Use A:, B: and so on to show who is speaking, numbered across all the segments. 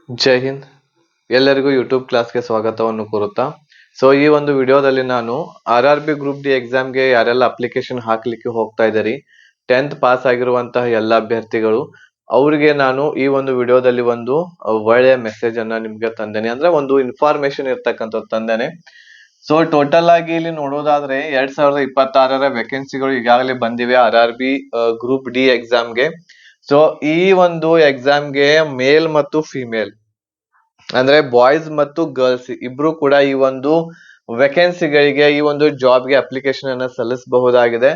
A: ಜೈ ಹಿಂದ್. ಎಲ್ಲರಿಗೂ ಯೂಟ್ಯೂಬ್ ಕ್ಲಾಸ್ಗೆ ಸ್ವಾಗತವನ್ನು ಕೋರುತ್ತಾ. ಈ ಒಂದು ವಿಡಿಯೋದಲ್ಲಿ ನಾನು RRB ಗ್ರೂಪ್ ಡಿ ಎಕ್ಸಾಮ್ಗೆ ಯಾರೆಲ್ಲ ಅಪ್ಲಿಕೇಶನ್ ಹಾಕ್ಲಿಕ್ಕೆ ಹೋಗ್ತಾ ಇದ್ದೀರಿ, 10th ಪಾಸ್ ಆಗಿರುವಂತಹ ಎಲ್ಲ ಅಭ್ಯರ್ಥಿಗಳು ಅವರಿಗೆ ನಾನು ಈ ಒಂದು ವಿಡಿಯೋದಲ್ಲಿ ಒಂದು ಒಳ್ಳೆಯ ಮೆಸೇಜ್ ಅನ್ನ ನಿಮ್ಗೆ ತಂದೇನೆ, ಅಂದ್ರೆ ಒಂದು ಇನ್ಫಾರ್ಮೇಶನ್ ಇರ್ತಕ್ಕಂಥದ್ದು ತಂದೇನೆ. ಟೋಟಲ್ ಆಗಿ ಇಲ್ಲಿ ನೋಡೋದಾದ್ರೆ 2026ರ ವೇಕೆನ್ಸಿಗಳು ಈಗಾಗಲೇ ಬಂದಿವೆ RRB ಗ್ರೂಪ್ ಡಿ ಎಕ್ಸಾಮ್ಗೆ. ಈ ಒಂದು ಎಕ್ಸಾಮ್ಗೆ ಮೇಲ್ ಮತ್ತು ಫಿಮೇಲ್ ಅಂದ್ರೆ ಬಾಯ್ಸ್ ಮತ್ತು ಗರ್ಲ್ಸ್ ಇಬ್ರು ಕೂಡ ಈ ಒಂದು ವೇಕೆನ್ಸಿಗಳಿಗೆ ಈ ಒಂದು ಜಾಬ್ಗೆ ಅಪ್ಲಿಕೇಶನ್ ಅನ್ನ ಸಲ್ಲಿಸಬಹುದಾಗಿದೆ.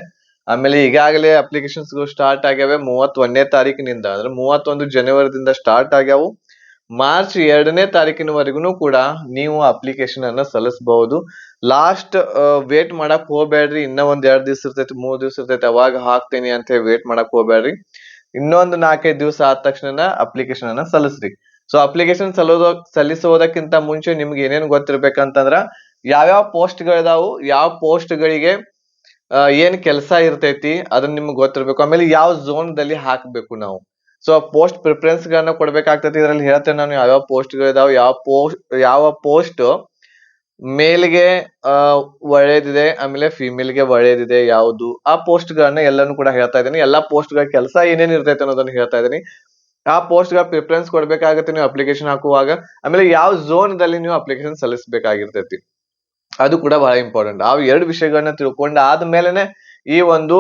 A: ಆಮೇಲೆ ಈಗಾಗಲೇ ಅಪ್ಲಿಕೇಶನ್ಸ್ ಸ್ಟಾರ್ಟ್ ಆಗ್ಯಾವೆ 31ನೇ ತಾರೀಕಿನಿಂದ, ಅಂದ್ರೆ 31 ಜನವರಿದಿಂದ ಸ್ಟಾರ್ಟ್ ಆಗ್ಯಾವು. ಮಾರ್ಚ್ 2ನೇ ತಾರೀಕಿನವರೆಗೂ ಕೂಡ ನೀವು ಅಪ್ಲಿಕೇಶನ್ ಅನ್ನ ಸಲ್ಲಿಸಬಹುದು. ಲಾಸ್ಟ್ ವೇಟ್ ಮಾಡಕ್ ಹೋಗ್ಬೇಡ್ರಿ, ಇನ್ನ ಒಂದ್ 2 ದಿವಸ ಇರ್ತೈತಿ, 3 ದಿವಸ ಇರ್ತೈತಿ, ಅವಾಗ ಹಾಕ್ತೇನೆ ಅಂತ ಹೇಳಿ ವೇಟ್ ಮಾಡಕ್ ಹೋಗ್ಬೇಡ್ರಿ. ಇನ್ನೊಂದು 4-5 ದಿವಸ ಆದ ತಕ್ಷಣ ಅಪ್ಲಿಕೇಶನ್ ಅನ್ನ ಸಲ್ಲಿಸ್ರಿ. ಅಪ್ಲಿಕೇಶನ್ ಸಲ್ಲಿಸೋದಕ್ಕಿಂತ ಮುಂಚೆ ನಿಮ್ಗೆ ಏನೇನ್ ಗೊತ್ತಿರ್ಬೇಕಂತಂದ್ರ ಯಾವ್ಯಾವ ಪೋಸ್ಟ್ ಗಳಿದಾವು, ಯಾವ ಪೋಸ್ಟ್ ಗಳಿಗೆ ಏನ್ ಕೆಲಸ ಇರ್ತೈತಿ ಅದನ್ನ ನಿಮ್ಗೆ ಗೊತ್ತಿರ್ಬೇಕು. ಆಮೇಲೆ ಯಾವ ಝೋನ್ ದಲ್ಲಿ ಹಾಕ್ಬೇಕು ನಾವು. ಪೋಸ್ಟ್ ಪ್ರಿಫರೆನ್ಸ್ ಗಳನ್ನ ಕೊಡ್ಬೇಕಾಗ್ತೈತಿ. ಇದ್ರಲ್ಲಿ ಹೇಳ್ತೇನೆ ನಾನು ಯಾವ್ಯಾವ ಪೋಸ್ಟ್ ಗಳಿದಾವ್, ಯಾವ ಪೋಸ್ಟ್ ಮೇಲ್ಗೆ ಒಳ್ಳೇದಿದೆ, ಆಮೇಲೆ ಫಿಮೇಲ್ಗೆ ಒಳ್ಳೇದಿದೆ ಯಾವುದು, ಆ ಪೋಸ್ಟ್ ಗಳನ್ನ ಎಲ್ಲಾನು ಕೂಡ ಹೇಳ್ತಾ ಇದ್ದೀನಿ. ಎಲ್ಲಾ ಪೋಸ್ಟ್ ಗಳ ಕೆಲಸ ಏನೇನ್ ಇರ್ತೈತೆ ಅನ್ನೋದನ್ನ ಹೇಳ್ತಾ ಇದ್ದೀನಿ. ಆ ಪೋಸ್ಟ್ ಗಳ ಪ್ರಿಫರೆನ್ಸ್ ಕೊಡ್ಬೇಕಾಗತ್ತೆ ನೀವು ಅಪ್ಲಿಕೇಶನ್ ಹಾಕುವಾಗ. ಆಮೇಲೆ ಯಾವ ಝೋನ್ ದಲ್ಲಿ ನೀವು ಅಪ್ಲಿಕೇಶನ್ ಸಲ್ಲಿಸಬೇಕಾಗಿರ್ತೈತಿ ಅದು ಕೂಡ ಬಹಳ ಇಂಪಾರ್ಟೆಂಟ್. ಆ 2 ವಿಷಯಗಳನ್ನ ತಿಳ್ಕೊಂಡ ಆದ್ಮೇಲೆನೆ ಈ ಒಂದು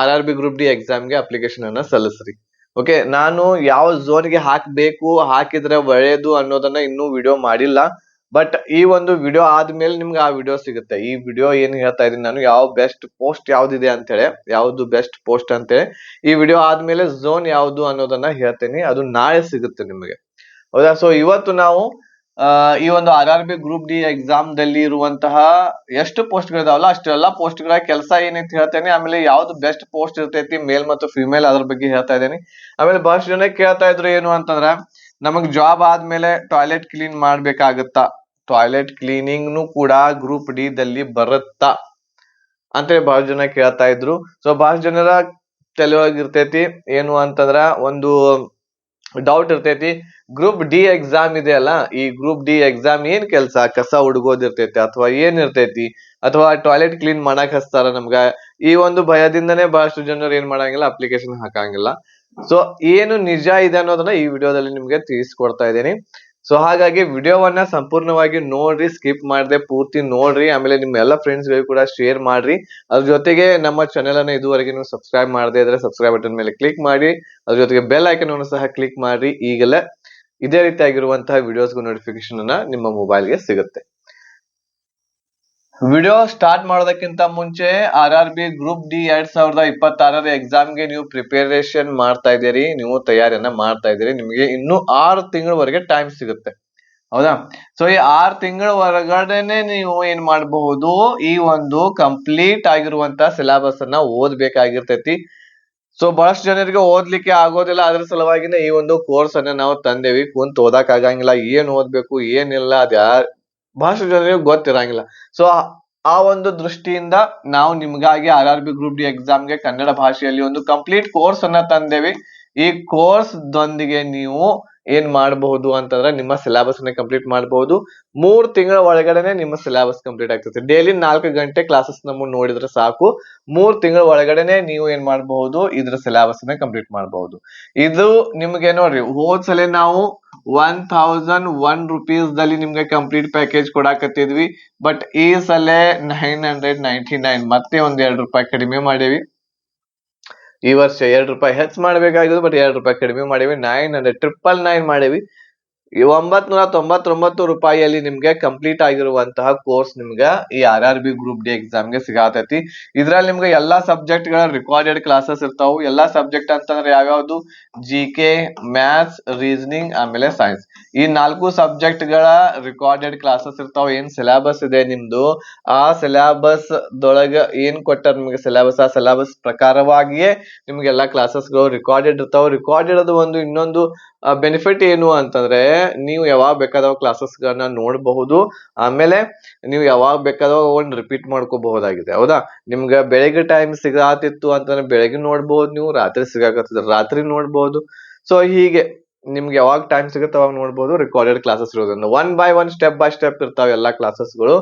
A: RRB ಗ್ರೂಪ್ ಡಿ ಎಕ್ಸಾಮ್ಗೆ ಅಪ್ಲಿಕೇಶನ್ ಅನ್ನ ಸಲ್ಲಿಸ್ರಿ. ಓಕೆ, ನಾನು ಯಾವ ಝೋನ್ಗೆ ಹಾಕ್ಬೇಕು, ಹಾಕಿದ್ರೆ ಒಳ್ಳೇದು ಅನ್ನೋದನ್ನ ಇನ್ನೂ ವಿಡಿಯೋ ಮಾಡಿಲ್ಲ. ಬಟ್ ಈ ಒಂದು ವಿಡಿಯೋ ಆದ್ಮೇಲೆ ನಿಮ್ಗೆ ಆ ವಿಡಿಯೋ ಸಿಗುತ್ತೆ. ಈ ವಿಡಿಯೋ ಏನ್ ಹೇಳ್ತಾ ಇದೀನಿ ನಾನು, ಯಾವ ಬೆಸ್ಟ್ ಪೋಸ್ಟ್ ಯಾವ್ದಿದೆ ಅಂತೇಳಿ, ಯಾವ್ದು ಬೆಸ್ಟ್ ಪೋಸ್ಟ್ ಅಂತೇಳಿ ಈ ವಿಡಿಯೋ ಆದ್ಮೇಲೆ ಝೋನ್ ಯಾವ್ದು ಅನ್ನೋದನ್ನ ಹೇಳ್ತೇನೆ. ಅದು ನಾಳೆ ಸಿಗುತ್ತೆ ನಿಮಗೆ, ಹೌದಾ? ಇವತ್ತು ನಾವು ಈ ಒಂದು RRB ಗ್ರೂಪ್ ಡಿ ಎಕ್ಸಾಮ್ ದಲ್ಲಿ ಇರುವಂತಹ ಎಷ್ಟು ಪೋಸ್ಟ್ ಗಳಿದಾವಲ್ಲ ಅಷ್ಟೆಲ್ಲಾ ಪೋಸ್ಟ್ ಗಳ ಕೆಲಸ ಏನೈತಿ ಹೇಳ್ತೇನೆ. ಆಮೇಲೆ ಯಾವ್ದು ಬೆಸ್ಟ್ ಪೋಸ್ಟ್ ಇರ್ತೈತಿ ಮೇಲ್ ಮತ್ತು ಫಿಮೇಲ್ ಅದ್ರ ಬಗ್ಗೆ ಹೇಳ್ತಾ ಇದ್ದೇನೆ. ಆಮೇಲೆ ಬಹಳಷ್ಟು ಜನ ಕೇಳ್ತಾ ಇದ್ರು ಏನು ಅಂತಂದ್ರ, ನಮಗ್ ಜಾಬ್ ಆದ್ಮೇಲೆ ಟಾಯ್ಲೆಟ್ ಕ್ಲೀನ್ ಮಾಡ್ಬೇಕಾಗತ್ತಾ, ಟಾಯ್ಲೆಟ್ ಕ್ಲೀನಿಂಗ್ ಕೂಡ ಗ್ರೂಪ್ ಡಿ ದಲ್ಲಿ ಬರುತ್ತಾ ಅಂತ ಬಹಳ ಜನ ಕೇಳ್ತಾ ಇದ್ರು. ಬಹಳ ಜನರ ತಲೆಯೊಳಗಿರ್ತೈತಿ ಏನು ಅಂತಂದ್ರ ಒಂದು ಡೌಟ್ ಇರ್ತೈತಿ, ಗ್ರೂಪ್ ಡಿ ಎಕ್ಸಾಮ್ ಇದೆ ಅಲ್ಲ, ಈ ಗ್ರೂಪ್ ಡಿ ಎಕ್ಸಾಮ್ ಏನ್ ಕೆಲ್ಸ, ಕಸ ಹುಡುಗೋದಿರ್ತೈತಿ ಅಥವಾ ಏನ್ ಇರ್ತೈತಿ, ಅಥವಾ ಟಾಯ್ಲೆಟ್ ಕ್ಲೀನ್ ಮಾಡಕ್ ಹಚ್ತಾರ ನಮ್ಗ, ಈ ಒಂದು ಭಯದಿಂದನೇ ಬಹಳಷ್ಟು ಜನರು ಏನ್ ಮಾಡಂಗಿಲ್ಲ, ಅಪ್ಲಿಕೇಶನ್ ಹಾಕಂಗಿಲ್ಲ. ಏನು ನಿಜ ಇದೆ ಅನ್ನೋದನ್ನ ಈ ವಿಡಿಯೋದಲ್ಲಿ ನಿಮ್ಗೆ ತಿಳಿಸ್ಕೊಡ್ತಾ ಇದ್ದೀನಿ. ಹಾಗಾಗಿ ವಿಡಿಯೋವನ್ನ ಸಂಪೂರ್ಣವಾಗಿ ನೋಡ್ರಿ, ಸ್ಕಿಪ್ ಮಾಡದೆ ಪೂರ್ತಿ ನೋಡ್ರಿ. ಆಮೇಲೆ ನಿಮ್ಮ ಎಲ್ಲ ಫ್ರೆಂಡ್ಸ್ ಗಳಿಗೂ ಕೂಡ ಶೇರ್ ಮಾಡ್ರಿ. ಅದ್ರ ಜೊತೆಗೆ ನಮ್ಮ ಚಾನೆಲ್ ಅನ್ನ ಇದುವರೆಗೆ ನೀವು ಸಬ್ಸ್ಕ್ರೈಬ್ ಮಾಡದೇ ಇದ್ರೆ ಸಬ್ಸ್ಕ್ರೈಬ್ ಬಟನ್ ಮೇಲೆ ಕ್ಲಿಕ್ ಮಾಡಿ, ಅದ್ರ ಜೊತೆಗೆ ಬೆಲ್ ಐಕನ್ ಅನ್ನು ಸಹ ಕ್ಲಿಕ್ ಮಾಡ್ರಿ. ಈಗಲೇ ಇದೇ ರೀತಿಯಾಗಿರುವಂತಹ ವಿಡಿಯೋಸ್ಗೂ ನೋಟಿಫಿಕೇಶನ್ ಅನ್ನ ನಿಮ್ಮ ಮೊಬೈಲ್ಗೆ ಸಿಗುತ್ತೆ. ವಿಡಿಯೋ ಸ್ಟಾರ್ಟ್ ಮಾಡೋದಕ್ಕಿಂತ ಮುಂಚೆ RRB ಗ್ರೂಪ್ ಡಿ 2026ರ ಎಕ್ಸಾಮ್ಗೆ ನೀವು ಪ್ರಿಪರೇಷನ್ ಮಾಡ್ತಾ ಇದ್ದೀರಿ, ನೀವು ತಯಾರಿಯನ್ನ ಮಾಡ್ತಾ ಇದ್ದೀರಿ, ನಿಮಗೆ ಇನ್ನು 6 ತಿಂಗಳವರೆಗೆ ಟೈಮ್ ಸಿಗುತ್ತೆ, ಹೌದಾ? ಈ 6 ತಿಂಗಳ ಹೊರಗಡೆನೆ ನೀವು ಏನ್ ಮಾಡಬಹುದು, ಈ ಒಂದು ಕಂಪ್ಲೀಟ್ ಆಗಿರುವಂತಹ ಸಿಲೆಬಸ್ ಅನ್ನ ಓದ್ಬೇಕಾಗಿರ್ತೈತಿ. ಬಹಳಷ್ಟು ಜನರಿಗೆ ಓದ್ಲಿಕ್ಕೆ ಆಗೋದಿಲ್ಲ. ಅದ್ರ ಸಲುವಾಗಿನೇ ಈ ಒಂದು ಕೋರ್ಸ್ ಅನ್ನ ನಾವು ತಂದೇವಿ. ಕುಂತ್ ಓದಕ್ ಆಗಂಗಿಲ್ಲ, ಏನ್ ಓದ್ಬೇಕು ಏನಿಲ್ಲ ಅದ ಬಹಳಷ್ಟು ಜನರಿಗೆ ಗೊತ್ತಿರಂಗಿಲ್ಲ. ಆ ಒಂದು ದೃಷ್ಟಿಯಿಂದ ನಾವು ನಿಮ್ಗಾಗಿ RRB ಗ್ರೂಪ್ ಡಿ ಎಕ್ಸಾಮ್ಗೆ ಕನ್ನಡ ಭಾಷೆಯಲ್ಲಿ ಒಂದು ಕಂಪ್ಲೀಟ್ ಕೋರ್ಸ್ ಅನ್ನ ತಂದೇವಿ. ಈ ಕೋರ್ಸ್ ದೊಂದಿಗೆ ನೀವು ಏನ್ ಮಾಡಬಹುದು ಅಂತಂದ್ರೆ ನಿಮ್ಮ ಸಿಲೆಬಸ್ ಅನ್ನ ಕಂಪ್ಲೀಟ್ ಮಾಡಬಹುದು. 3 ತಿಂಗಳ ಒಳಗಡೆನೆ ನಿಮ್ಮ ಸಿಲೆಬಸ್ ಕಂಪ್ಲೀಟ್ ಆಗ್ತದೆ. ಡೈಲಿ 4 ಗಂಟೆ ಕ್ಲಾಸಸ್ ನಮ್ಮ ನೋಡಿದ್ರೆ ಸಾಕು, 3 ತಿಂಗಳ ಒಳಗಡೆನೆ ನೀವು ಏನ್ ಮಾಡಬಹುದು, ಇದ್ರ ಸಿಲೆಬಸ್ ಅನ್ನ ಕಂಪ್ಲೀಟ್ ಮಾಡಬಹುದು. ಇದು ನಿಮ್ಗೆ ನೋಡ್ರಿ, ಹೋದ್ಸಲ ನಾವು 1001 rupees ದಲ್ಲಿ ನಿಮ್ಗೆ ಕಂಪ್ಲೀಟ್ ಪ್ಯಾಕೇಜ್ ಕೊಡಾಕತ್ತಿದ್ವಿ. ಬಟ್ ಈ ಸಲ 999, ಮತ್ತೆ ಒಂದ್ 2 ರೂಪಾಯಿ ಕಡಿಮೆ ಮಾಡೇವಿ. ಈ ವರ್ಷ 2 ರೂಪಾಯಿ ಹೆಚ್ಚು ಮಾಡ್ಬೇಕಾಗಿದ್ದು, ಬಟ್ 2 ರೂಪಾಯಿ ಕಡಿಮೆ ಮಾಡೇವಿ. 999 ಮಾಡೇವಿ. 999 ರೂಪಾಯಿಯಲ್ಲಿ ನಿಮ್ಗೆ ಕಂಪ್ಲೀಟ್ ಆಗಿರುವಂತಹ ಕೋರ್ಸ್ ನಿಮ್ಗೆ ಈ RRB ಗ್ರೂಪ್ ಡಿ ಎಕ್ಸಾಮ್ಗೆ ಸಿಗತೈತಿ. ಇದ್ರಲ್ಲಿ ನಿಮ್ಗೆ ಎಲ್ಲಾ ಸಬ್ಜೆಕ್ಟ್ ಗಳ ರಿಕಾರ್ಡೆಡ್ ಕ್ಲಾಸಸ್ ಇರ್ತಾವು. ಎಲ್ಲಾ ಸಬ್ಜೆಕ್ಟ್ ಅಂತಂದ್ರೆ ಯಾವ್ಯಾವ್ದು, GK, ಮ್ಯಾಥ್ಸ್, ರೀಸನಿಂಗ್, ಆಮೇಲೆ ಸೈನ್ಸ್, ಈ 4 ಸಬ್ಜೆಕ್ಟ್ ಗಳ ರಿಕಾರ್ಡೆಡ್ ಕ್ಲಾಸಸ್ ಇರ್ತಾವ. ಏನ್ ಸಿಲೆಬಸ್ ಇದೆ ನಿಮ್ದು, ಆ ಸಿಲೆಬಸ್ ದೊಳಗ ಏನ್ ಕೊಟ್ಟಾರ ನಿಮ್ಗೆ ಸಿಲೆಬಸ್, ಆ ಸಿಲೆಬಸ್ ಪ್ರಕಾರವಾಗಿಯೇ ನಿಮ್ಗೆ ಎಲ್ಲಾ ಕ್ಲಾಸಸ್ ಗಳು ರಿಕಾರ್ಡೆಡ್ ಇರ್ತಾವ. ರಿಕಾರ್ಡೆಡ್ ಅದು ಒಂದು ಇನ್ನೊಂದು ಬೆನಿಫಿಟ್ ಏನು ಅಂತಂದ್ರೆ, ನೀವು ಯಾವಾಗ ಬೇಕಾದವ ಕ್ಲಾಸಸ್ ಗಳನ್ನ ನೋಡಬಹುದು. ಆಮೇಲೆ ನೀವು ಯಾವಾಗ ಬೇಕಾದವ ಒಂದು ರಿಪೀಟ್ ಮಾಡ್ಕೋಬಹುದಾಗಿದೆ, ಹೌದಾ? ನಿಮ್ಗೆ ಬೆಳಗ್ಗೆ ಟೈಮ್ ಸಿಗಾತಿತ್ತು ಅಂತಂದ್ರೆ ಬೆಳಗ್ಗೆ ನೋಡ್ಬಹುದು, ನೀವು ರಾತ್ರಿ ಸಿಗಾಕತ್ತಿದ್ರೆ ರಾತ್ರಿ ನೋಡ್ಬಹುದು. ಹೀಗೆ ನಿಮ್ಗೆ ಯಾವಾಗ ಟೈಮ್ ಸಿಗುತ್ತೆ ಅವಾಗ ನೋಡ್ಬೋದು. ರೆಕಾರ್ಡೆಡ್ ಕ್ಲಾಸಸ್ ಇರೋದ್ರಿಂದ one by one step by step ಇರ್ತಾವೆ ಎಲ್ಲಾ ಕ್ಲಾಸಸ್ಗಳು.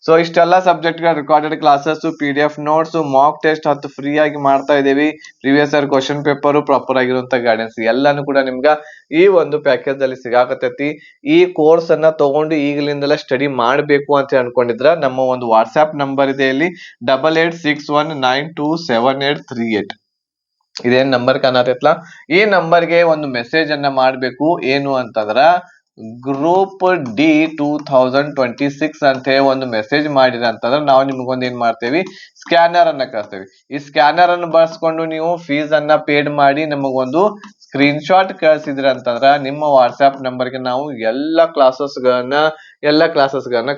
A: ಸೊ ಇಷ್ಟೆಲ್ಲ ಸಬ್ಜೆಕ್ಟ್ ಗಳ recorded classes, PDF notes, mock test 10 free ಆಗಿ ಮಾಡ್ತಾ ಇದೀವಿ. Previous year question paper, proper ಆಗಿರುವಂತ ಗೈಡೆನ್ಸ್ ಎಲ್ಲಾನು ಕೂಡ ನಿಮ್ಗ ಈ ಒಂದು ಪ್ಯಾಕೇಜ್ ಅಲ್ಲಿ ಸಿಗಾಕತೈತಿ. ಈ ಕೋರ್ಸ್ ಅನ್ನ ತಗೊಂಡು ಈಗಲಿಂದಲೇ ಸ್ಟಡಿ ಮಾಡ್ಬೇಕು ಅಂತ ಅನ್ಕೊಂಡಿದ್ರ ನಮ್ಮ ಒಂದು ವಾಟ್ಸ್ಆಪ್ ನಂಬರ್ ಇದೆ ಇಲ್ಲಿ 8861927838. ಇದೇನ್ ನಂಬರ್ ಕಾಣತೈತ್ಲ, ಈ ನಂಬರ್ಗೆ ಒಂದು ಮೆಸೇಜ್ ಅನ್ನ ಮಾಡ್ಬೇಕು. ಏನು ಅಂತಂದ್ರ ಗ್ರೂಪ್ ಡಿ 2026 ಅಂತ ಹೇಳಿ ಒಂದು ಮೆಸೇಜ್ ಮಾಡಿರ ಅಂತಂದ್ರೆ ನಾವು ನಿಮ್ಗೊಂದು ಏನ್ ಮಾಡ್ತೇವಿ, ಸ್ಕ್ಯಾನರ್ ಅನ್ನ ಕಳಿಸ್ತೇವಿ. ಈ ಸ್ಕ್ಯಾನರ್ ಅನ್ನು ಬಳಸ್ಕೊಂಡು ನೀವು ಫೀಸ್ ಅನ್ನ ಪೇಡ್ ಮಾಡಿ ನಮಗೊಂದು ಸ್ಕ್ರೀನ್ ಶಾಟ್ ಕಳಿಸಿದ್ರಿ ಅಂತಂದ್ರ ನಿಮ್ಮ ವಾಟ್ಸ್ಆಪ್ ನಂಬರ್ಗೆ ನಾವು ಎಲ್ಲಾ ಕ್ಲಾಸಸ್ಗಳನ್ನ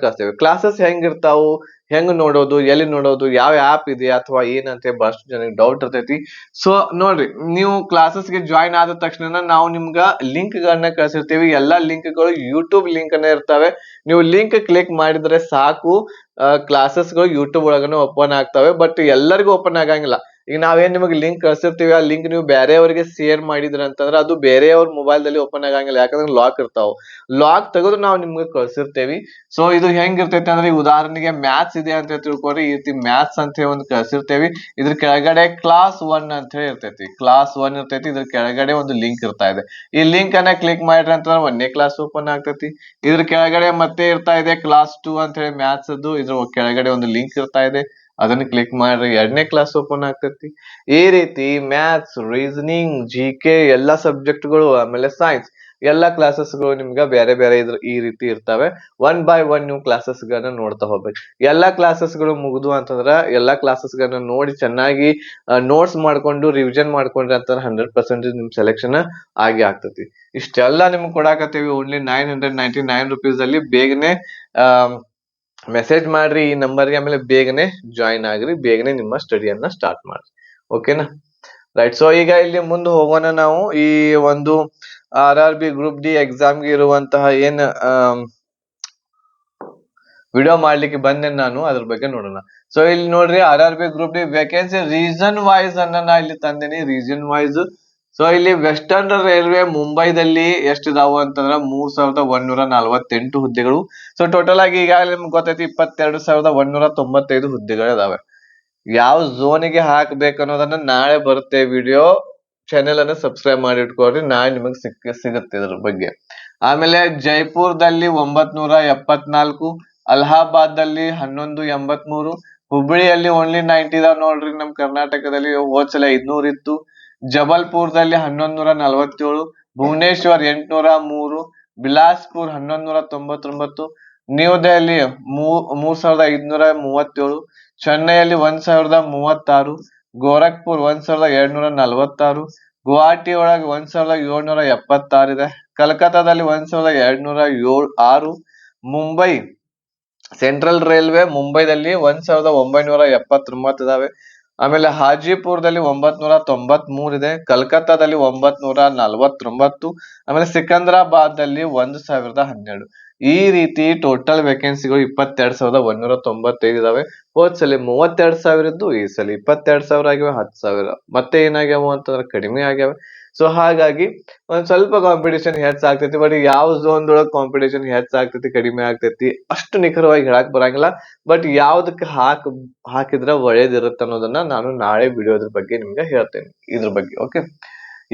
A: ಕಳಿಸ್ತೇವೆ. ಕ್ಲಾಸಸ್ ಹೆಂಗಿರ್ತಾವು, ಹೆಂಗ್ ನೋಡೋದು, ಎಲ್ಲಿ ನೋಡೋದು, ಯಾವ ಆಪ್ ಇದೆ ಅಥವಾ ಏನಂತ ಬಹಳಷ್ಟು ಜನಕ್ಕೆ ಡೌಟ್ ಇರ್ತೈತಿ. ಸೊ ನೋಡ್ರಿ, ನೀವು ಕ್ಲಾಸಸ್ಗೆ ಜಾಯಿನ್ ಆದ ತಕ್ಷಣ ನಾವು ನಿಮ್ಗ ಲಿಂಕ್ ಗಳನ್ನ ಕಳಿಸಿರ್ತೀವಿ. ಎಲ್ಲಾ ಲಿಂಕ್ ಗಳು ಯೂಟ್ಯೂಬ್ ಲಿಂಕ್ ಅನ್ನ ಇರ್ತವೆ. ನೀವು ಲಿಂಕ್ ಕ್ಲಿಕ್ ಮಾಡಿದ್ರೆ ಸಾಕು, ಕ್ಲಾಸಸ್ಗಳು ಯೂಟ್ಯೂಬ್ ಒಳಗನೆ ಓಪನ್ ಆಗ್ತವೆ. ಬಟ್ ಎಲ್ಲರಿಗೂ ಓಪನ್ ಆಗಂಗಿಲ್ಲ. ಈಗ ನಾವೇನ್ ನಿಮಗೆ ಲಿಂಕ್ ಕಳ್ಸಿರ್ತೀವಿ, ಆ ಲಿಂಕ್ ನೀವು ಬೇರೆಯವರಿಗೆ ಶೇರ್ ಮಾಡಿದ್ರ ಅಂತಂದ್ರೆ ಅದು ಬೇರೆಯವ್ರ ಮೊಬೈಲ್ ದಲ್ಲಿ ಓಪನ್ ಆಗಂಗಿಲ್ಲ, ಯಾಕಂದ್ರೆ ಲಾಕ್ ಇರ್ತಾವ. ಲಾಕ್ ತೆಗೆದು ನಾವು ನಿಮ್ಗೆ ಕಳ್ಸಿರ್ತೇವಿ. ಸೊ ಇದು ಹೆಂಗಿರ್ತೈತೆ ಅಂದ್ರೆ, ಈ ಉದಾಹರಣೆಗೆ ಮ್ಯಾಥ್ಸ್ ಇದೆ ಅಂತ ತಿಳ್ಕೊರಿ. ಈ ರೀತಿ ಮ್ಯಾಥ್ಸ್ ಅಂತ ಹೇಳಿ ಒಂದು ಕಳ್ಸಿರ್ತೇವಿ. ಇದ್ರ ಕೆಳಗಡೆ ಕ್ಲಾಸ್ 1 ಅಂತ ಹೇಳಿ ಇರ್ತೈತಿ, ಕ್ಲಾಸ್ 1 ಇರ್ತೈತಿ. ಇದ್ರ ಕೆಳಗಡೆ ಒಂದು ಲಿಂಕ್ ಇರ್ತಾ ಇದೆ. ಈ ಲಿಂಕ್ ಅನ್ನ ಕ್ಲಿಕ್ ಮಾಡ್ರಿ ಅಂತಂದ್ರೆ 1ನೇ ಕ್ಲಾಸ್ ಓಪನ್ ಆಗ್ತೈತಿ. ಇದ್ರ ಕೆಳಗಡೆ ಮತ್ತೆ ಇರ್ತಾ ಇದೆ ಕ್ಲಾಸ್ 2 ಅಂತ ಹೇಳಿ ಮ್ಯಾಥ್ಸ್ ಅದು. ಇದ್ರ ಕೆಳಗಡೆ ಒಂದು ಲಿಂಕ್ ಇರ್ತಾ ಇದೆ, ಅದನ್ನ ಕ್ಲಿಕ್ ಮಾಡ್ರಿ, 2ನೇ ಕ್ಲಾಸ್ ಓಪನ್ ಆಗ್ತೈತಿ. ಈ ರೀತಿ ಮ್ಯಾಥ್ಸ್, ರೀಸನಿಂಗ್, GK ಎಲ್ಲಾ ಸಬ್ಜೆಕ್ಟ್ ಗಳು, ಆಮೇಲೆ ಸೈನ್ಸ್ ಎಲ್ಲಾ ಕ್ಲಾಸಸ್ ಗಳು ನಿಮ್ಗೆ ಬೇರೆ ಬೇರೆ ಈ ರೀತಿ ಇರ್ತವೆ. ಒನ್ ಬೈ ಒನ್ ನೀವು ಕ್ಲಾಸಸ್ ಗಳನ್ನ ನೋಡ್ತಾ ಹೋಗ್ಬೇಕು. ಎಲ್ಲಾ ಕ್ಲಾಸಸ್ ಗಳು ಮುಗಿದು ಅಂತಂದ್ರ ಎಲ್ಲಾ ಕ್ಲಾಸಸ್ ಗಳನ್ನ ನೋಡಿ ಚೆನ್ನಾಗಿ ನೋಟ್ಸ್ ಮಾಡ್ಕೊಂಡು ರಿವಿಷನ್ ಮಾಡ್ಕೊಂಡ್ರೆ ಅಂತ 100% ನಿಮ್ ಸೆಲೆಕ್ಷನ್ ಆಗಿ ಆಗ್ತತಿ. ಇಷ್ಟೆಲ್ಲಾ ನಿಮ್ಗೆ ಕೊಡಾಕತ್ತೀವಿ ಓನ್ಲಿ 999 rupees ಅಲ್ಲಿ. ಬೇಗನೆ ಮೆಸೇಜ್ ಮಾಡ್ರಿ ಈ ನಂಬರ್ಗೆ, ಆಮೇಲೆ ಬೇಗನೆ ಜಾಯಿನ್ ಆಗ್ರಿ, ಬೇಗನೆ ನಿಮ್ಮ ಸ್ಟಡಿಯನ್ನ ಸ್ಟಾರ್ಟ್ ಮಾಡ್ರಿ. ಓಕೆನಾ, ರೈಟ್. ಸೊ ಈಗ ಇಲ್ಲಿ ಮುಂದೆ ಹೋಗೋಣ ನಾವು. ಈ ಒಂದು RRB ಗ್ರೂಪ್ ಡಿ ಎಕ್ಸಾಮ್ಗೆ ಇರುವಂತಹ ಏನ್ ವಿಡಿಯೋ ಮಾಡ್ಲಿಕ್ಕೆ ಬಂದೆ ನಾನು, ಅದ್ರ ಬಗ್ಗೆ ನೋಡೋಣ. ಸೊ ಇಲ್ಲಿ ನೋಡ್ರಿ, RRB group D vacancy reason wise ಅನ್ನ ನಾ ಇಲ್ಲಿ ತಂದೇನಿ, ರೀಸನ್ ವೈಸ್. ಸೊ ಇಲ್ಲಿ ವೆಸ್ಟರ್ನ್ ರೈಲ್ವೆ ಮುಂಬೈದಲ್ಲಿ ಎಷ್ಟಿದಾವು ಅಂತಂದ್ರ 3148 ಹುದ್ದೆಗಳು. ಸೊ ಟೋಟಲ್ ಆಗಿ ಈಗಾಗಲೇ ನಿಮ್ಗೆ ಗೊತ್ತೈತಿ 22,195 ಹುದ್ದೆಗಳು ಇದಾವೆ. ಯಾವ ಝೋನಿಗೆ ಹಾಕ್ಬೇಕು ಅನ್ನೋದನ್ನ ನಾಳೆ ಬರುತ್ತೆ ವಿಡಿಯೋ. ಚಾನೆಲ್ ಅನ್ನ ಸಬ್ಸ್ಕ್ರೈಬ್ ಮಾಡಿ ಇಟ್ಕೊಳ್ರಿ, ನಾಳೆ ನಿಮಗೆ ಸಿಗುತ್ತೆ ಇದ್ರ ಬಗ್ಗೆ. ಆಮೇಲೆ ಜೈಪುರದಲ್ಲಿ 974, ಅಲಹಾಬಾದ್ ದಲ್ಲಿ 1183, ಹುಬ್ಬಳ್ಳಿಯಲ್ಲಿ ಓನ್ಲಿ 90 ಇದಾವ್ ನೋಡ್ರಿ. ನಮ್ ಕರ್ನಾಟಕದಲ್ಲಿ ಹೋದ್ಸಲ 500 ಇತ್ತು. ಜಬಲ್ಪುರದಲ್ಲಿ 1147, ಭುವನೇಶ್ವರ್ 803, ಬಿಲಾಸ್ಪುರ್ 1199, ನ್ಯೂ ದೆಹಲಿ 3537, ಚೆನ್ನೈಯಲ್ಲಿ 1036, ಗೋರಖ್ಪುರ್ 1246, ಗುವಾಹಟಿ ಒಳಗೆ 1776 ಇದೆ. ಕಲ್ಕತ್ತಾದಲ್ಲಿ 1206, ಮುಂಬೈ ಸೆಂಟ್ರಲ್ ರೈಲ್ವೆ ಮುಂಬೈದಲ್ಲಿ 1979 ಇದಾವೆ. ಆಮೇಲೆ ಹಾಜಿಪುರದಲ್ಲಿ 993 ಇದೆ. ಕಲ್ಕತ್ತಾದಲ್ಲಿ 949, ಆಮೇಲೆ ಸಿಕಂದ್ರಾಬಾದ್ ದಲ್ಲಿ 1012. ಈ ರೀತಿ ಟೋಟಲ್ ವೇಕೆನ್ಸಿಗಳು 22,195 ಇದಾವೆ. ಹೋದ್ಸಲಿ 32,000 ಇದ್ದು, ಈ ಸಲ 22,000 ಆಗಿವೆ, 10,000 ಮತ್ತೆ ಏನಾಗ್ಯಾವ ಅಂತಂದ್ರೆ ಕಡಿಮೆ ಆಗ್ಯಾವೆ. ಸೊ ಹಾಗಾಗಿ ಒಂದ್ ಸ್ವಲ್ಪ ಕಾಂಪಿಟೇಷನ್ ಹೆಚ್ಚಾಗ್ತೈತಿ. ಬಟ್ ಯಾವ ಝೋನ್ ದೊಳಗೆ ಕಾಂಪಿಟೇಷನ್ ಹೆಚ್ಚಾಗ್ತೈತಿ ಕಡಿಮೆ ಆಗ್ತೈತಿ ಅಷ್ಟು ನಿಖರವಾಗಿ ಹೇಳಕ್ ಬರಂಗಿಲ್ಲ. ಬಟ್ ಯಾವ್ದಕ್ಕೆ ಹಾಕಿದ್ರೆ ಒಳ್ಳೇದಿರುತ್ತೆ ಅನ್ನೋದನ್ನ ನಾನು ನಾಳೆ ವಿಡಿಯೋದ್ರ ಬಗ್ಗೆ ನಿಮ್ಗೆ ಹೇಳ್ತೇನೆ, ಇದ್ರ ಬಗ್ಗೆ. ಓಕೆ,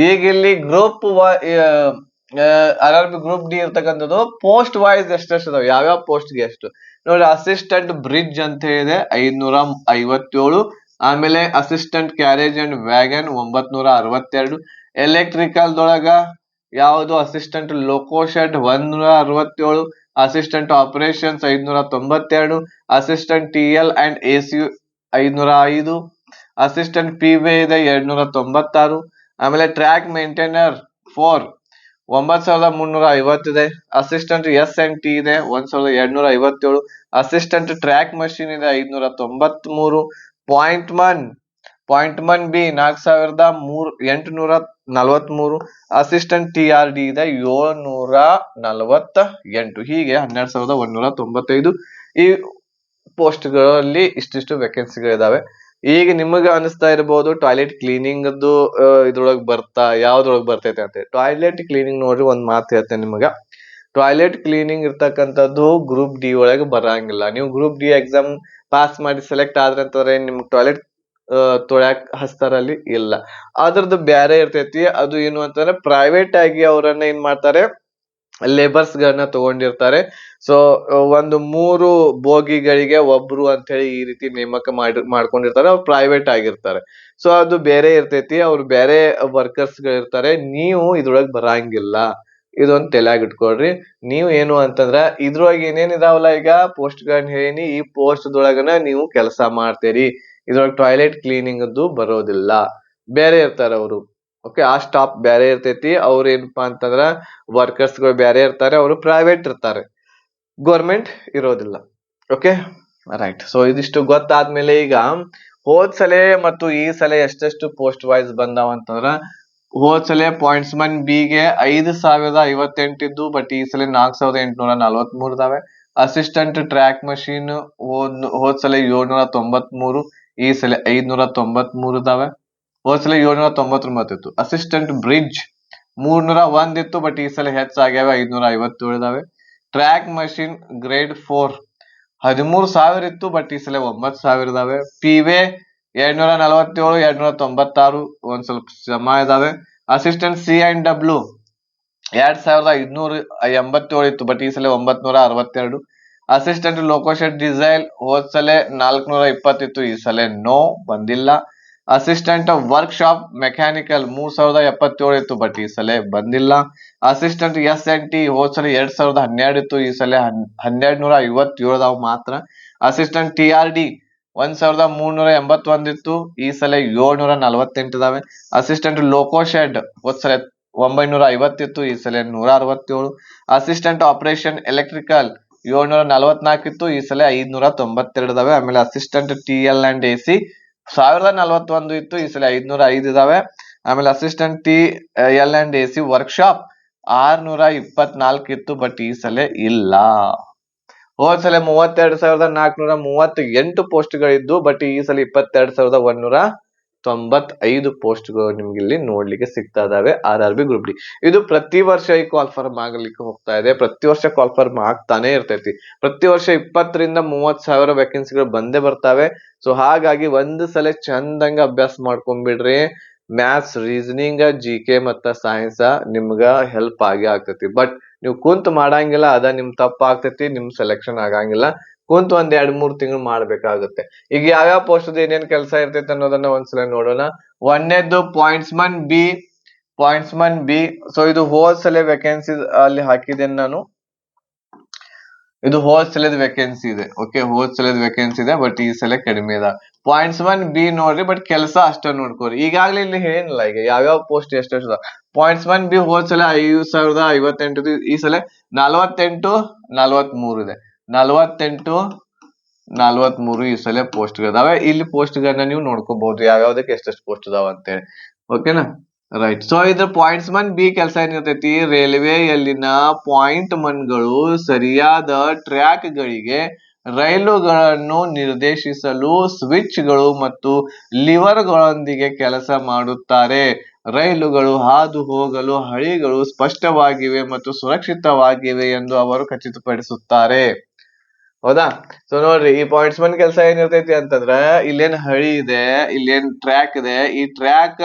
A: ಈಗ ಇಲ್ಲಿ ಗ್ರೂಪ್ RRB ಗ್ರೂಪ್ ಡಿ ಇರ್ತಕ್ಕಂಥದ್ದು ಪೋಸ್ಟ್ ವೈಸ್ ಎಷ್ಟೆಷ್ಟು ಅದಾವ, ಯಾವ್ಯಾವ ಪೋಸ್ಟ್ಗೆ ಎಷ್ಟು ನೋಡಿ. ಅಸಿಸ್ಟೆಂಟ್ ಬ್ರಿಡ್ಜ್ ಅಂತ ಹೇಳಿದೆ 557, ಆಮೇಲೆ assistant carriage and wagon 962, electrical ದೊಳಗ ಯಾವುದು assistant loco shed 167, assistant operations 592, assistant TL and AC 505, assistant PV ಇದೆ 296, ಆಮೇಲೆ ಟ್ರ್ಯಾಕ್ ಮೇಂಟೈನರ್ 4 9,350 ಇದೆ. ಅಸಿಸ್ಟೆಂಟ್ SNT ಇದೆ 1,257, ಅಸಿಸ್ಟೆಂಟ್ ಟ್ರ್ಯಾಕ್ ಮಷಿನ್ ಇದೆ 593, point Mann B 4,843, assistant TRD ಇದೆ 748. ಹೀಗೆ 12,195 ಈ ಪೋಸ್ಟ್ ಗಳಲ್ಲಿ ಇಷ್ಟಿಷ್ಟು ವೇಕೆನ್ಸಿಗಳಿದಾವೆ. ಈಗ ನಿಮಗ ಅನಿಸ್ತಾ ಇರ್ಬೋದು ಟಾಯ್ಲೆಟ್ ಕ್ಲೀನಿಂಗ್ ಇದ್ರೊಳಗ್ ಯಾವ್ದ್ರೊಳಗ್ ಬರ್ತೈತೆ ಅಂತ. ಟಾಯ್ಲೆಟ್ ಕ್ಲೀನಿಂಗ್ ನೋಡ್ರಿ, ಒಂದ್ ಮಾತು ಹೇಳ್ತೇನೆ ನಿಮಗ. ಟಾಯ್ಲೆಟ್ ಕ್ಲೀನಿಂಗ್ ಇರ್ತಕ್ಕಂಥದ್ದು ಗ್ರೂಪ್ ಡಿ ಒಳಗೆ ಬರಂಗಿಲ್ಲ. ನೀವು ಗ್ರೂಪ್ ಡಿ ಎಕ್ಸಾಮ್ ಪಾಸ್ ಮಾಡಿ ಸೆಲೆಕ್ಟ್ ಆದ್ರೆ ಅಂತಂದ್ರೆ ನಿಮ್ಗೆ ಟಾಯ್ಲೆಟ್ ತೊಳ್ಯಾಕ್ ಹಸ್ತಾರಲ್ಲಿ ಇಲ್ಲ. ಅದ್ರದ್ದು ಬ್ಯಾರೆ ಇರ್ತೈತಿ. ಅದು ಏನು ಅಂತಂದ್ರೆ ಪ್ರೈವೇಟ್ ಆಗಿ ಅವರನ್ನ ಏನ್ ಮಾಡ್ತಾರೆ, ಲೇಬರ್ಸ್ ಗಳನ್ನ ತಗೊಂಡಿರ್ತಾರೆ. ಸೊ ಒಂದು 3 ಬೋಗಿಗಳಿಗೆ ಒಬ್ರು ಅಂತ ಹೇಳಿ ಈ ರೀತಿ ನೇಮಕ ಮಾಡ್ಕೊಂಡಿರ್ತಾರೆ. ಅವ್ರು ಪ್ರೈವೇಟ್ ಆಗಿರ್ತಾರೆ. ಸೊ ಅದು ಬೇರೆ ಇರ್ತೈತಿ. ಅವ್ರು ಬೇರೆ ವರ್ಕರ್ಸ್ ಗಳಿರ್ತಾರೆ. ನೀವು ಇದ್ರೊಳಗ್ ಬರಂಗಿಲ್ಲ. ಇದೊಂದ್ ತಲ್ಯಾಗ್ ಇಟ್ಕೊಳ್ರಿ. ನೀವು ಏನು ಅಂತಂದ್ರ ಇದ್ರೊಳಗೆ ಏನೇನ್ ಇದಾವಲ್ಲ, ಈಗ ಪೋಸ್ಟ್ ಗಳನ್ನ ಹೇಳಿನಿ, ಈ ಪೋಸ್ಟ್ ದೊಳಗನ ನೀವು ಕೆಲಸ ಮಾಡ್ತೀರಿ. ಇದ್ರೊಳಗೆ ಟಾಯ್ಲೆಟ್ ಕ್ಲೀನಿಂಗ್ ಬರೋದಿಲ್ಲ. ಬೇರೆ ಇರ್ತಾರ ಅವರು. ಓಕೆ, ಆ ಸ್ಟಾಪ್ ಬೇರೆ ಇರ್ತೈತಿ. ಅವ್ರ ಏನಪ್ಪಾ ಅಂತಂದ್ರ ವರ್ಕರ್ಸ್ ಗಳು ಬೇರೆ ಇರ್ತಾರೆ. ಅವರು ಪ್ರೈವೇಟ್ ಇರ್ತಾರೆ, ಗೌರ್ಮೆಂಟ್ ಇರೋದಿಲ್ಲ. Okay, right. ಸೊ ಇದಿಷ್ಟು ಗೊತ್ತಾದ್ಮೇಲೆ ಈಗ ಹೋದ್ ಸಲೆ ಮತ್ತು ಈ ಸಲ ಎಷ್ಟೆಷ್ಟು ಪೋಸ್ಟ್ ವೈಸ್ ಬಂದಾವ ಅಂತಂದ್ರ, ಹೋದ್ ಸಲ ಪಾಯಿಂಟ್ಸ್ ಮನ್ ಬಿ ಗೆ 5058 ಇದ್ದು, ಬಟ್ ಈ ಸಲ 4843 ಇದಾವೆ. ಅಸಿಸ್ಟೆಂಟ್ ಟ್ರ್ಯಾಕ್ ಮಷೀನ್ ಹೋದ್ ಸಲ 793, ಈ ಸಲ 593 ಇದಾವೆ. ಹೋದ್ ಸಲ 799 ಇತ್ತು. ಅಸಿಸ್ಟೆಂಟ್ ಬ್ರಿಡ್ಜ್ 301 ಇತ್ತು, ಬಟ್ ಈ ಸಲ ಹೆಚ್ಚಾಗ್ಯಾವ, 557 ಇದಾವೆ. ಟ್ರ್ಯಾಕ್ ಮಷೀನ್ ಗ್ರೇಡ್ 4 13,000 ಇತ್ತು, ಬಟ್ ಈ ಸಲ 9,000 ಇದಾವೆ. ಪಿವೆ 247, 296 ಒಂದ್ ಸ್ವಲ್ಪ ಶ್ರಮ ಇದಾವೆ. ಅಸಿಸ್ಟೆಂಟ್ ಸಿ ಅಂಡ್ ಡಬ್ಲ್ಯೂ 2587 ಇತ್ತು, ಬಟ್ ಈ ಸಲ 962. ಅಸಿಸ್ಟೆಂಟ್ ಲೋಕೋಶೆಡ್ ಡಿಸೈಲ್ ಹೋದ್ ಸಲ 420 ಇತ್ತು, ಈ ಸಲ ಬಂದಿಲ್ಲ. ಅಸಿಸ್ಟೆಂಟ್ ವರ್ಕ್ ಶಾಪ್ ಮೆಕ್ಯಾನಿಕಲ್ 3077 ಇತ್ತು, ಬಟ್ ಈ ಸಲ ಬಂದಿಲ್ಲ. ಅಸಿಸ್ಟೆಂಟ್ SNT ಹೋದ್ ಸಲ 2012 ಇತ್ತು, ಈ ಸಲ 1257 ಮಾತ್ರ. ಅಸಿಸ್ಟೆಂಟ್ TRD 1381 ಇತ್ತು, ಈ ಸಲ 748 ಇದಾವೆ. ಅಸಿಸ್ಟೆಂಟ್ ಲೋಕೋಶೆಡ್ ಹೋದ್ ಸಲ 950 ಇತ್ತು, ಈ ಸಲ 167. ಅಸಿಸ್ಟೆಂಟ್ ಆಪರೇಷನ್ ಎಲೆಕ್ಟ್ರಿಕಲ್ 744 ಇತ್ತು, ಈ ಸಲ 592 ಇದಾವೆ. ಆಮೇಲೆ ಅಸಿಸ್ಟೆಂಟ್ TL&AC 1041 ಇತ್ತು, ಈ ಸಲ 505 ಇದಾವೆ. ಆಮೇಲೆ ಅಸಿಸ್ಟೆಂಟ್ TL&AC ವರ್ಕ್ಶಾಪ್ 624 ಇತ್ತು, ಬಟ್ ಈ ಸಲ ಇಲ್ಲ. ಹೋದ್ ಸಲ 32,438 ಪೋಸ್ಟ್ ಗಳಿದ್ದು, ಬಟ್ ಈ ಸಲ 22,195 ಪೋಸ್ಟ್ ಗಳು ನಿಮ್ಗೆ ಇಲ್ಲಿ ನೋಡ್ಲಿಕ್ಕೆ ಸಿಗ್ತಾ ಇದಾವೆ RRB ಗ್ರೂಪ್ ಡಿ. ಇದು ಪ್ರತಿ ವರ್ಷ ಈ ಕಾಲ್ಫಾರ್ಮ್ ಆಗಲಿಕ್ಕೆ ಹೋಗ್ತಾ ಇದೆ. ಪ್ರತಿ ವರ್ಷ ಕಾಲ್ಫಾರ್ಮ್ ಆಗ್ತಾನೆ ಇರ್ತೈತಿ. ಪ್ರತಿ ವರ್ಷ 20 ರಿಂದ 30 ಸಾವಿರ ವೇಕೆನ್ಸಿಗಳು ಬಂದೇ ಬರ್ತಾವೆ. ಸೊ ಹಾಗಾಗಿ ಒಂದು ಸಲ ಚಂದಂಗ ಅಭ್ಯಾಸ ಮಾಡ್ಕೊಂಡ್ಬಿಡ್ರಿ. ಮ್ಯಾಥ್ಸ್, ರೀಸನಿಂಗ್, GK ಮತ್ತ ಸೈನ್ಸ್ ನಿಮ್ಗ ಹೆಲ್ಪ್ ಆಗಿ ಆಗ್ತೈತಿ. ಬಟ್ ನೀವು ಕುಂತ್ ಮಾಡಂಗಿಲ್ಲ, ಅದ ನಿಮ್ ತಪ್ಪ ಆಗ್ತೈತಿ. ನಿಮ್ ಸೆಲೆಕ್ಷನ್ ಆಗಂಗಿಲ್ಲ. ಕುಂತ್ 1-2-3 ತಿಂಗಳು ಮಾಡ್ಬೇಕಾಗುತ್ತೆ. ಈಗ ಯಾವ್ಯಾವ ಪೋಸ್ಟ್ ಏನೇನ್ ಕೆಲಸ ಇರ್ತೈತಿ ಅನ್ನೋದನ್ನ ಒಂದ್ಸಲ ನೋಡೋಣ. ಒಂದನೇದ್ದು ಪಾಯಿಂಟ್ಸ್ ಮನ್ ಬಿ. ಸೊ ಇದು ಹೋದ್ ಸಲ ವೇಕೆನ್ಸಿ ಅಲ್ಲಿ ಹಾಕಿದ್ದೇನೆ ನಾನು. ಇದು ಹೋದ್ ಸಲದ ವೇಕೆನ್ಸಿ ಇದೆ. ಓಕೆ, ಹೋದ್ ಸಲದ ವೇಕೆನ್ಸಿ ಇದೆ, ಬಟ್ ಈ ಸಲ ಕಡಿಮೆ ಇದೆ. ಪಾಯಿಂಟ್ಸ್ ಮನ್ ಬಿ ನೋಡ್ರಿ, ಬಟ್ ಕೆಲಸ ಅಷ್ಟ ನೋಡ್ಕೋರಿ. ಈಗಾಗ್ಲೇ ಇಲ್ಲಿ ಏನಿಲ್ಲ, ಈಗ ಯಾವ್ಯಾವ ಪೋಸ್ಟ್ ಎಷ್ಟೆಷ್ಟು. ಪಾಯಿಂಟ್ಸ್ ಮನ್ ಬಿ ಹೋದ್ ಸಲ 5,058, ಈ ಸಲ 48, 43 ಇದೆ. 48, 43 ಈ ಸಲ ಪೋಸ್ಟ್ ಇದಾವೆ. ಇಲ್ಲಿ ಪೋಸ್ಟ್ ಗಳನ್ನ ನೀವು ನೋಡ್ಕೋಬಹುದು, ಯಾವ್ಯಾವ್ದಕ್ಕೆ ಎಷ್ಟೆಷ್ಟು ಪೋಸ್ಟ್ ಇದಾವ ಅಂತೇಳಿ. ಓಕೆನಾ, ರೈಟ್. ಸೊ ಇದು ಪಾಯಿಂಟ್ಸ್ ಮನ್ ಬಿ ಕೆಲಸ ಏನಿರ್ತೈತಿ, ರೈಲ್ವೆಯಲ್ಲಿನ ಪಾಯಿಂಟ್ ಮನ್ಗಳು ಸರಿಯಾದ ಟ್ರ್ಯಾಕ್ ಗಳಿಗೆ ರೈಲುಗಳನ್ನು ನಿರ್ದೇಶಿಸಲು ಸ್ವಿಚ್ಗಳು ಮತ್ತು ಲಿವರ್ಗಳೊಂದಿಗೆ ಕೆಲಸ ಮಾಡುತ್ತಾರೆ. ರೈಲುಗಳು ಹಾದು ಹೋಗಲು ಹಳಿಗಳು ಸ್ಪಷ್ಟವಾಗಿವೆ ಮತ್ತು ಸುರಕ್ಷಿತವಾಗಿವೆ ಎಂದು ಅವರು ಖಚಿತಪಡಿಸುತ್ತಾರೆ. ಹೌದಾ? ಸೊ ನೋಡ್ರಿ, ಈ ಪಾಯಿಂಟ್ಸ್ ಮನ್ ಕೆಲಸ ಏನಿರ್ತೈತಿ ಅಂತಂದ್ರ, ಇಲ್ಲೇನ್ ಹಳಿ ಇದೆ, ಇಲ್ಲೇನ್ ಟ್ರ್ಯಾಕ್ ಇದೆ. ಈ ಟ್ರ್ಯಾಕ್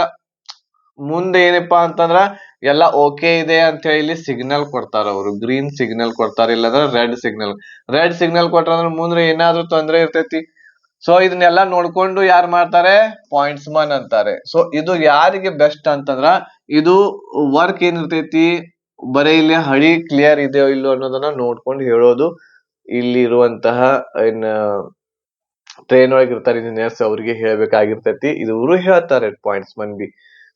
A: ಮುಂದೆ ಏನಪ್ಪಾ ಅಂತಂದ್ರ ಎಲ್ಲ ಓಕೆ ಇದೆ ಅಂತ ಹೇಳಿ ಇಲ್ಲಿ ಸಿಗ್ನಲ್ ಕೊಡ್ತಾರ. ಅವರು ಗ್ರೀನ್ ಸಿಗ್ನಲ್ ಕೊಡ್ತಾರ, ಇಲ್ಲಂದ್ರ ರೆಡ್ ಸಿಗ್ನಲ್ ಕೊಟ್ರಂದ್ರ ಮುಂದೆ ಏನಾದ್ರೂ ತೊಂದ್ರೆ ಇರ್ತೈತಿ. ಸೊ ಇದನ್ನೆಲ್ಲ ನೋಡ್ಕೊಂಡು ಯಾರು ಮಾಡ್ತಾರೆ, ಪಾಯಿಂಟ್ಸ್ ಮನ್ ಅಂತಾರೆ. ಸೊ ಇದು ಯಾರಿಗೆ ಬೆಸ್ಟ್ ಅಂತಂದ್ರ, ಇದು ವರ್ಕ್ ಏನಿರ್ತೈತಿ, ಬರೀ ಇಲ್ಲಿ ಹಳಿ ಕ್ಲಿಯರ್ ಇದೆಯೋ ಇಲ್ಲೋ ಅನ್ನೋದನ್ನ ನೋಡ್ಕೊಂಡು ಹೇಳೋದು. ಇಲ್ಲಿ ಇರುವಂತಹ ಟ್ರೈನ್ ಒಳಗೆ ಇರ್ತಾರೆ ಇಂಜಿನಿಯರ್ಸ್, ಅವ್ರಿಗೆ ಹೇಳ್ಬೇಕಾಗಿರ್ತೈತಿ. ಇವರು ಹೇಳ್ತಾರೆ ಪಾಯಿಂಟ್ಸ್ ಮನ್ ಬಿ.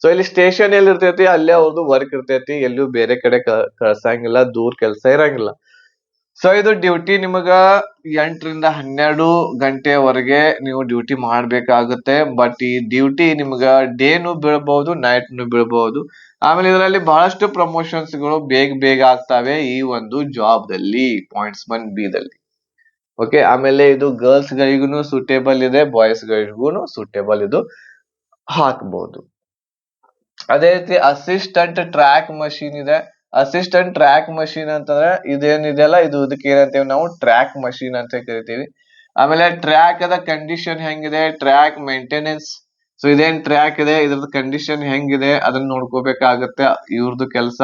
A: ಸೊ ಇಲ್ಲಿ ಸ್ಟೇಷನ್ ಎಲ್ಲಿ ಇರ್ತೈತಿ, ಅಲ್ಲೇ ಅವ್ರದ್ದು ವರ್ಕ್ ಇರ್ತೈತಿ. ಎಲ್ಲೂ ಬೇರೆ ಕಡೆ ಕಳ್ಸಂಗಿಲ್ಲ, ದೂರ ಕೆಲಸ ಇರಂಗಿಲ್ಲ. ಸೊ ಇದು ಡ್ಯೂಟಿ ನಿಮಗ 8 ರಿಂದ 12 ಗಂಟೆವರೆಗೆ ನೀವು ಡ್ಯೂಟಿ ಮಾಡ್ಬೇಕಾಗುತ್ತೆ. ಬಟ್ ಈ ಡ್ಯೂಟಿ ನಿಮ್ಗ ಡೇನು ಬೀಳ್ಬಹುದು, ನೈಟ್ನು ಬೀಳ್ಬಹುದು. ಆಮೇಲೆ ಇದರಲ್ಲಿ ಬಹಳಷ್ಟು ಪ್ರಮೋಷನ್ಸ್ ಗಳು ಬೇಗ ಆಗ್ತಾವೆ ಈ ಒಂದು ಜಾಬ್ ದಲ್ಲಿ, ಪಾಯಿಂಟ್ಸ್ ಮನ್ ಬಿ ದಲ್ಲಿ. ಓಕೆ, ಆಮೇಲೆ ಇದು ಗರ್ಲ್ಸ್ ಗಳಿಗೂ ಸೂಟೇಬಲ್ ಇದೆ, ಬಾಯ್ಸ್ ಗಳಿಗೂ ಸೂಟೇಬಲ್ ಇದು ಹಾಕ್ಬಹುದು. ಅದೇ ರೀತಿ ಅಸಿಸ್ಟೆಂಟ್ ಟ್ರ್ಯಾಕ್ ಮಷೀನ್ ಇದೆ. ಅಸಿಸ್ಟೆಂಟ್ ಟ್ರ್ಯಾಕ್ ಮಷೀನ್ ಅಂತಂದ್ರೆ ಇದೇನಿದೆಯಲ್ಲ, ಇದಕ್ಕೆ ಏನಂತೀವಿ ನಾವು ಟ್ರ್ಯಾಕ್ ಮಷೀನ್ ಅಂತ ಕರಿತೀವಿ. ಆಮೇಲೆ ಟ್ರ್ಯಾಕ್ ಅದ ಕಂಡೀಷನ್ ಹೆಂಗಿದೆ, ಟ್ರ್ಯಾಕ್ ಮೇಂಟೆನೆನ್ಸ್. ಸೊ ಇದೇನ್ ಟ್ರ್ಯಾಕ್ ಇದೆ ಇದ್ರದ್ದು ಕಂಡೀಷನ್ ಹೆಂಗಿದೆ ಅದನ್ನ ನೋಡ್ಕೋಬೇಕಾಗತ್ತೆ ಇವ್ರದ್ದು ಕೆಲಸ.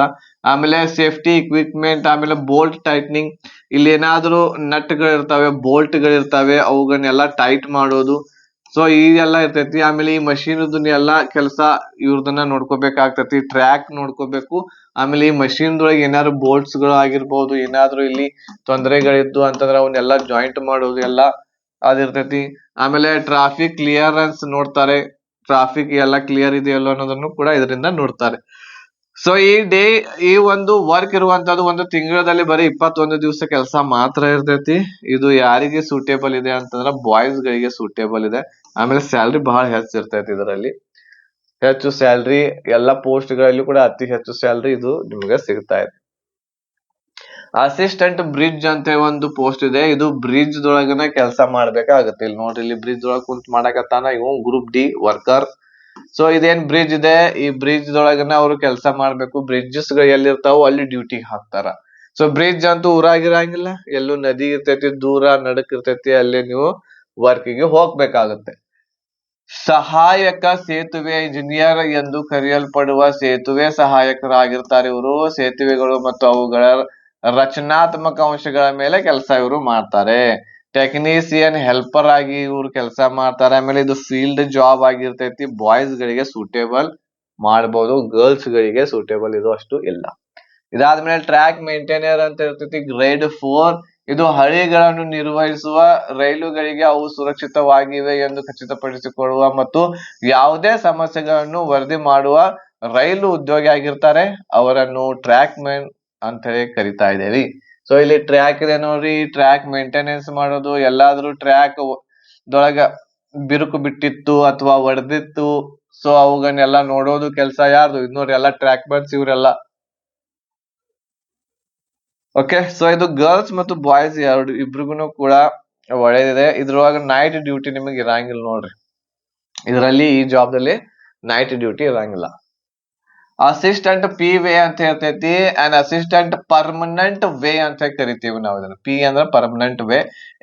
A: ಆಮೇಲೆ ಸೇಫ್ಟಿ ಇಕ್ವಿಪ್ಮೆಂಟ್, ಆಮೇಲೆ ಬೋಲ್ಟ್ ಟೈಟ್ನಿಂಗ್. ಇಲ್ಲಿ ಏನಾದ್ರು ನಟ್ಗಳಿರ್ತಾವೆ, ಬೋಲ್ಟ್ಗಳಿರ್ತಾವೆ, ಅವುಗಳನ್ನೆಲ್ಲ ಟೈಟ್ ಮಾಡೋದು. ಸೊ ಇದೆಲ್ಲ ಇರ್ತೈತಿ. ಆಮೇಲೆ ಈ ಮಷೀನ್ ಎಲ್ಲಾ ಕೆಲಸ ಇವ್ರದನ್ನ ನೋಡ್ಕೋಬೇಕಾಗ್ತೈತಿ. ಟ್ರ್ಯಾಕ್ ನೋಡ್ಕೋಬೇಕು, ಆಮೇಲೆ ಈ ಮಷೀನ್ ದೊಳಗೆ ಏನಾದ್ರು ಬೋಲ್ಟ್ಸ್ ಗಳು ಆಗಿರ್ಬಹುದು, ಏನಾದ್ರು ಇಲ್ಲಿ ತೊಂದರೆಗಳಿದ್ದು ಅಂತಂದ್ರೆ ಅವನ್ನೆಲ್ಲ ಜಾಯಿಂಟ್ ಮಾಡೋದು ಎಲ್ಲ ಅದಿರ್ತೈತಿ. ಆಮೇಲೆ ಟ್ರಾಫಿಕ್ ಕ್ಲಿಯರೆನ್ಸ್ ನೋಡ್ತಾರೆ, ಟ್ರಾಫಿಕ್ ಎಲ್ಲ ಕ್ಲಿಯರ್ ಇದೆಯಲ್ಲ ಅನ್ನೋದನ್ನು ಕೂಡ ಇದರಿಂದ ನೋಡ್ತಾರೆ. ಸೊ ಈ ಒಂದು ವರ್ಕ್ ಇರುವಂತದ್ದು ಒಂದು ತಿಂಗಳಲ್ಲಿ ಬರೀ 21 ದಿವಸ ಕೆಲಸ ಮಾತ್ರ ಇರ್ತೈತಿ. ಇದು ಯಾರಿಗೆ ಸೂಟೇಬಲ್ ಇದೆ ಅಂತಂದ್ರೆ ಬಾಯ್ಸ್ ಗಳಿಗೆ ಸೂಟೇಬಲ್ ಇದೆ. ಆಮೇಲೆ ಸ್ಯಾಲ್ರಿ ಬಹಳ ಹೆಚ್ಚು ಇರ್ತೈತಿ. ಇದರಲ್ಲಿ ಹೆಚ್ಚು ಸ್ಯಾಲ್ರಿ, ಎಲ್ಲ ಪೋಸ್ಟ್ ಗಳಲ್ಲಿ ಕೂಡ ಅತಿ ಹೆಚ್ಚು ಸ್ಯಾಲ್ರಿ ಇದು ನಿಮಗೆ ಸಿಗ್ತಾ ಇದೆ. ಅಸಿಸ್ಟೆಂಟ್ ಬ್ರಿಡ್ಜ್ ಅಂತ ಒಂದು ಪೋಸ್ಟ್ ಇದೆ. ಇದು ಬ್ರಿಡ್ಜ್ ದೊಳಗನ ಕೆಲಸ ಮಾಡ್ಬೇಕಾಗತ್ತೆ. ಇಲ್ಲಿ ನೋಡ್ರಿ, ಇಲ್ಲಿ ಬ್ರಿಡ್ಜ್ ಒಳಗ ಕುಂತ್ ಮಾಡಕತ್ತಾನ ಇವ್ ಗ್ರೂಪ್ ಡಿ ವರ್ಕರ್. ಸೊ ಇದೇನ್ ಬ್ರಿಡ್ಜ್ ಇದೆ, ಈ ಬ್ರಿಡ್ಜ್ ದೊಳಗನ ಅವ್ರು ಕೆಲಸ ಮಾಡ್ಬೇಕು. ಬ್ರಿಡ್ಜಸ್ ಗಳು ಎಲ್ಲಿರ್ತಾವ ಅಲ್ಲಿ ಡ್ಯೂಟಿ ಹಾಕ್ತಾರ. ಸೊ ಬ್ರಿಡ್ಜ್ ಅಂತೂ ಊರಾಗಿರಂಗಿಲ್ಲ, ಎಲ್ಲೂ ನದಿ ಇರ್ತೈತಿ, ದೂರ ನಡಕ್ ಇರ್ತೈತಿ, ಅಲ್ಲಿ ನೀವು ವರ್ಕಿಗೆ ಹೋಗ್ಬೇಕಾಗತ್ತೆ. ಸಹಾಯಕ ಸೇತುವೆ ಇಂಜಿನಿಯರ್ ಎಂದು ಕರೆಯಲ್ಪಡುವ ಸೇತುವೆ ಸಹಾಯಕರಾಗಿರ್ತಾರೆ ಇವರು. ಸೇತುವೆಗಳು ಮತ್ತು ಅವುಗಳ ರಚನಾತ್ಮಕ ಅಂಶಗಳ ಮೇಲೆ ಕೆಲಸ ಇವರು ಮಾಡ್ತಾರೆ. ಟೆಕ್ನಿಷಿಯನ್ ಹೆಲ್ಪರ್ ಆಗಿ ಇವ್ರು ಕೆಲಸ ಮಾಡ್ತಾರೆ. ಆಮೇಲೆ ಇದು ಫೀಲ್ಡ್ ಜಾಬ್ ಆಗಿರ್ತೈತಿ. ಬಾಯ್ಸ್ ಗಳಿಗೆ ಸೂಟೇಬಲ್ ಮಾಡಬಹುದು, ಗರ್ಲ್ಸ್ ಗಳಿಗೆ ಸೂಟೇಬಲ್ ಇದು ಅಷ್ಟು ಇಲ್ಲ. ಇದಾದ್ಮೇಲೆ ಟ್ರ್ಯಾಕ್ ಮೇಂಟೈನರ್ ಅಂತ ಇರ್ತೈತಿ, ಗ್ರೇಡ್ 4. ಇದು ಹಳಿಗಳನ್ನು ನಿರ್ವಹಿಸುವ ರೈಲುಗಳಿಗೆ ಅವು ಸುರಕ್ಷಿತವಾಗಿವೆ ಎಂದು ಖಚಿತಪಡಿಸಿಕೊಳ್ಳುವ ಮತ್ತು ಯಾವುದೇ ಸಮಸ್ಯೆಗಳನ್ನು ವರದಿ ಮಾಡುವ ರೈಲು ಉದ್ಯೋಗಿ ಆಗಿರ್ತಾರೆ. ಅವರನ್ನು ಟ್ರ್ಯಾಕ್ ಮ್ಯಾನ್ ಅಂತ ಹೇಳಿ ಕರಿತಾ ಇದ್ದೇವೆ. ಸೊ ಇಲ್ಲಿ ಟ್ರ್ಯಾಕ್ ಇದೆ ನೋಡ್ರಿ, ಟ್ರ್ಯಾಕ್ ಮೇಂಟೆನೆನ್ಸ್ ಮಾಡೋದು. ಎಲ್ಲಾದ್ರೂ ಟ್ರ್ಯಾಕ್ ದೊಳಗ ಬಿರುಕು ಬಿಟ್ಟಿತ್ತು ಅಥವಾ ಒಡೆದಿತ್ತು, ಸೊ ಅವುಗಳನ್ನೆಲ್ಲ ನೋಡೋದು ಕೆಲಸ ಯಾರ್ದು, ಇದು ನೋಡ್ರಿ ಎಲ್ಲ ಟ್ರ್ಯಾಕ್ ಮ್ಯಾನ್ಸ್ ಇವರೆಲ್ಲ. ಓಕೆ, ಸೊ ಇದು ಗರ್ಲ್ಸ್ ಮತ್ತು ಬಾಯ್ಸ್ ಇಬ್ರಿಗೂ ಕೂಡ ಒಳ್ಳೇದಿದೆ. ಇದ್ರೊಳಗ ನೈಟ್ ಡ್ಯೂಟಿ ನಿಮಗೆ ಇರಂಗಿಲ್ಲ ನೋಡ್ರಿ. ಇದರಲ್ಲಿ ಈ ಜಾಬ್ ದಲ್ಲಿ ನೈಟ್ ಡ್ಯೂಟಿ ಇರಂಗಿಲ್ಲ. ಅಸಿಸ್ಟೆಂಟ್ ಪಿ ವೇ ಅಂತ ಹೇಳ್ತೈತಿ, ಅಂಡ್ ಅಸಿಸ್ಟೆಂಟ್ ಪರ್ಮನೆಂಟ್ ವೇ ಅಂತ ಕರಿತೀವಿ ನಾವು ಇದನ್ನ. ಪಿ ಅಂದ್ರೆ permanent way.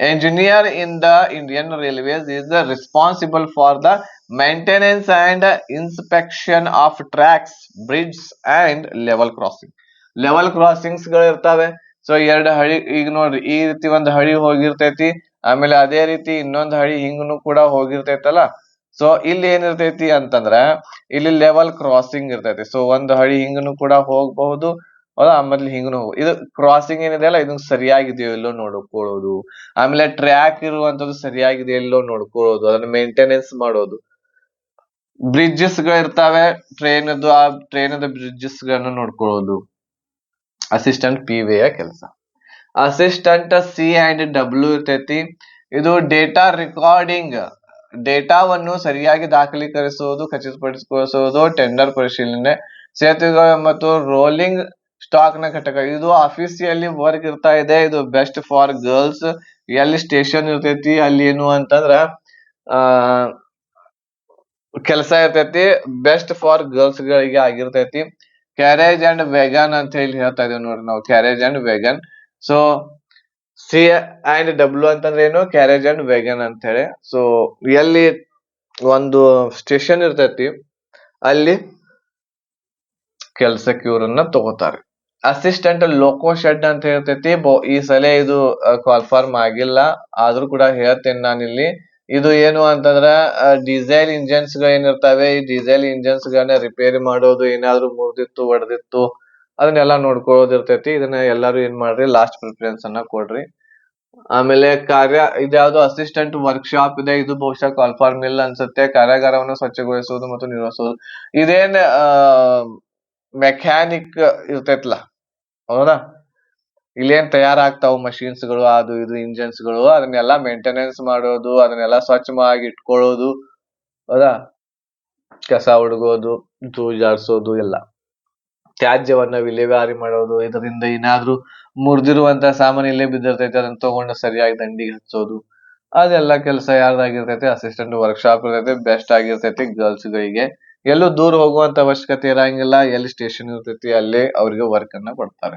A: Engineer in the Indian railways is responsible for the maintenance and inspection of tracks, bridge and level crossing. Level crossings ಗಳು ಇರ್ತಾವೆ. ಸೊ ಎರಡು ಹಳಿ, ಈಗ ನೋಡ್ರಿ ಈ ರೀತಿ ಒಂದು ಹಳಿ ಹೋಗಿರ್ತೈತಿ, ಆಮೇಲೆ ಅದೇ ರೀತಿ ಇನ್ನೊಂದು ಹಳಿ ಹಿಂಗನು ಕೂಡ ಹೋಗಿರ್ತೈತಲ್ಲ. ಸೊ ಇಲ್ಲಿ ಏನಿರ್ತೈತಿ ಅಂತಂದ್ರ ಇಲ್ಲಿ ಲೆವೆಲ್ ಕ್ರಾಸಿಂಗ್ ಇರ್ತೈತಿ. ಸೊ ಒಂದು ಹಳಿ ಹಿಂಗನು ಕೂಡ ಹೋಗಬಹುದು, ಹೌದಾ, ಆಮೇಲೆ ಹಿಂಗನು ಇದು ಕ್ರಾಸಿಂಗ್ ಏನಿದೆಯಲ್ಲ ಇದನ್ನ ಸರಿಯಾಗಿದೆಯೋ ಇಲ್ಲೋ ನೋಡ್ಕೊಳ್ಳೋದು. ಆಮೇಲೆ ಟ್ರ್ಯಾಕ್ ಇರುವಂತದ್ದು ಸರಿಯಾಗಿದೆಯೋ ಇಲ್ಲೋ ನೋಡ್ಕೊಳ್ಳೋದು, ಅದನ್ನ ಮೇಂಟೆನೆನ್ಸ್ ಮಾಡೋದು. ಬ್ರಿಡ್ಜಸ್ ಗಳು ಇರ್ತಾವೆ, ಆ ಟ್ರೈನದ ಬ್ರಿಡ್ಜಸ್ ಗಳನ್ನ ನೋಡ್ಕೊಳ್ಳೋದು ಅಸಿಸ್ಟೆಂಟ್ ಪಿ ವೇಯ ಕೆಲಸ. ಅಸಿಸ್ಟೆಂಟ್ ಸಿ ಅಂಡ್ ಡಬ್ಲ್ಯೂ ಇರ್ತೈತಿ. ಇದು ಡೇಟಾ ರೆಕಾರ್ಡಿಂಗ್, ಡೇಟಾವನ್ನು ಸರಿಯಾಗಿ ದಾಖಲೀಕರಿಸುವುದು, ಖಚಿತಪಡಿಸಿಕೊಳ್ಳುವುದು, ಟೆಂಡರ್ ಪರಿಶೀಲನೆ, ಸೇತುವೆಗಳು ಮತ್ತು ರೋಲಿಂಗ್ ಸ್ಟಾಕ್ ನ ಘಟಕ. ಇದು ಆಫೀಸಿಯಲ್ಲಿ ವರ್ಕ್ ಇರ್ತಾ ಇದೆ. ಇದು ಬೆಸ್ಟ್ ಫಾರ್ ಗರ್ಲ್ಸ್. ಎಲ್ಲಿ ಸ್ಟೇಷನ್ ಇರ್ತೈತಿ ಅಲ್ಲಿ ಏನು ಅಂತಂದ್ರ ಕೆಲಸ ಇರ್ತೈತಿ, ಬೆಸ್ಟ್ ಫಾರ್ ಗರ್ಲ್ಸ್ ಗಳಿಗೆ ಆಗಿರ್ತೈತಿ. ಕ್ಯಾರೇಜ್ ಅಂಡ್ ವೆಗನ್ ಅಂತ ಹೇಳಿ ಹೇಳ್ತಾ ಇದೀವಿ ನೋಡ್ರಿ ನಾವು, carriage and vegan. So C and W ಅಂತಂದ್ರೆ ಏನು, ಕ್ಯಾರೇಜ್ ಅಂಡ್ ವೆಗನ್ ಅಂತ ಹೇಳಿ. ಸೊ ಎಲ್ಲಿ ಒಂದು ಸ್ಟೇಷನ್ ಇರ್ತೈತಿ ಅಲ್ಲಿ ಕೆಲ್ಸಕ್ಕೆ ಇವ್ರನ್ನ ತಗೋತಾರೆ. ಅಸಿಸ್ಟೆಂಟ್ ಲೋಕೋ ಶೆಡ್ ಅಂತ ಹೇಳ್ತೈತಿ. ಈ ಸಲ ಇದು ಕಾಲ್ಫಾರ್ಮ್ ಆಗಿಲ್ಲ, ಆದ್ರೂ ಕೂಡ ಹೇಳ್ತೇನೆ ನಾನಿಲ್ಲಿ. ಇದು ಏನು ಅಂತಂದ್ರ ಡೀಸೆಲ್ ಇಂಜನ್ಸ್ ಗಳು ಏನಿರ್ತಾವೆ, ಈ ಡೀಸೆಲ್ ಇಂಜನ್ಸ್ ಗಳನ್ನ ರಿಪೇರಿ ಮಾಡೋದು, ಏನಾದ್ರು ಮುರಿದಿತ್ತು ಒಡೆದಿತ್ತು ಅದನ್ನೆಲ್ಲ ನೋಡ್ಕೊಳ್ಳೋದು ಇರ್ತೈತಿ. ಇದನ್ನ ಎಲ್ಲಾರು ಏನ್ ಮಾಡ್ರಿ, ಲಾಸ್ಟ್ ಪ್ರಿಫರೆನ್ಸ್ ಅನ್ನ ಕೊಡ್ರಿ. ಆಮೇಲೆ ಇದ್ಯಾವ್ದು ಅಸಿಸ್ಟೆಂಟ್ ವರ್ಕ್ಶಾಪ್ ಇದೆ. ಇದು ಬಹುಶಃ ಕಾಲ್ಫಾರ್ಮ್ ಇಲ್ಲ ಅನ್ಸುತ್ತೆ. ಕಾರ್ಯಾಗಾರವನ್ನು ಸ್ವಚ್ಛಗೊಳಿಸುವುದು ಮತ್ತು ನಿರ್ವಹಿಸುವುದು. ಇದೇನ್ ಮೆಕ್ಯಾನಿಕ್ ಇರ್ತೈತ್ಲಾ, ಹೌದಾ, ಇಲ್ಲೇನ್ ತಯಾರಾಗ್ತಾವ ಮಷೀನ್ಸ್ ಗಳು, ಅದು ಇದು ಇಂಜನ್ಸ್ ಗಳು, ಅದನ್ನೆಲ್ಲ ಮೇಂಟೆನೆನ್ಸ್ ಮಾಡೋದು, ಅದನ್ನೆಲ್ಲ ಸ್ವಚ್ಛವಾಗಿ ಇಟ್ಕೊಳ್ಳೋದು, ಹೌದಾ, ಕಸ ಹುಡುಗೋದು, ಜಾಡ್ಸೋದು ಎಲ್ಲ. ತ್ಯಾಜ್ಯವನ್ನ ವಿಲೇವಾರಿ ಮಾಡೋದು, ಇದರಿಂದ ಏನಾದ್ರೂ ಮುರಿದಿರುವಂತ ಸಾಮಾನು ಇಲ್ಲೇ ಬಿದ್ದಿರ್ತೈತೆ ಅದನ್ನ ತಗೊಂಡು ಸರಿಯಾಗಿ ದಂಡಿಗೆ ಹಚ್ಚೋದು, ಅದೆಲ್ಲ ಕೆಲಸ ಯಾರ್ದಾಗಿರ್ತೈತೆ, ಅಸಿಸ್ಟೆಂಟ್ ವರ್ಕ್ಶಾಪ್ ಇರ್ತೈತೆ. ಬೆಸ್ಟ್ ಆಗಿರ್ತೈತಿ ಗರ್ಲ್ಸ್ ಗಳಿಗೆ. ಎಲ್ಲೂ ದೂರ ಹೋಗುವಂತ ಅವಶ್ಯಕತೆ ಇರಂಗಿಲ್ಲ. ಎಲ್ಲಿ ಸ್ಟೇಷನ್ ಇರ್ತೈತಿ ಅಲ್ಲೇ ಅವ್ರಿಗೆ ವರ್ಕ್ ಅನ್ನ ಕೊಡ್ತಾರೆ.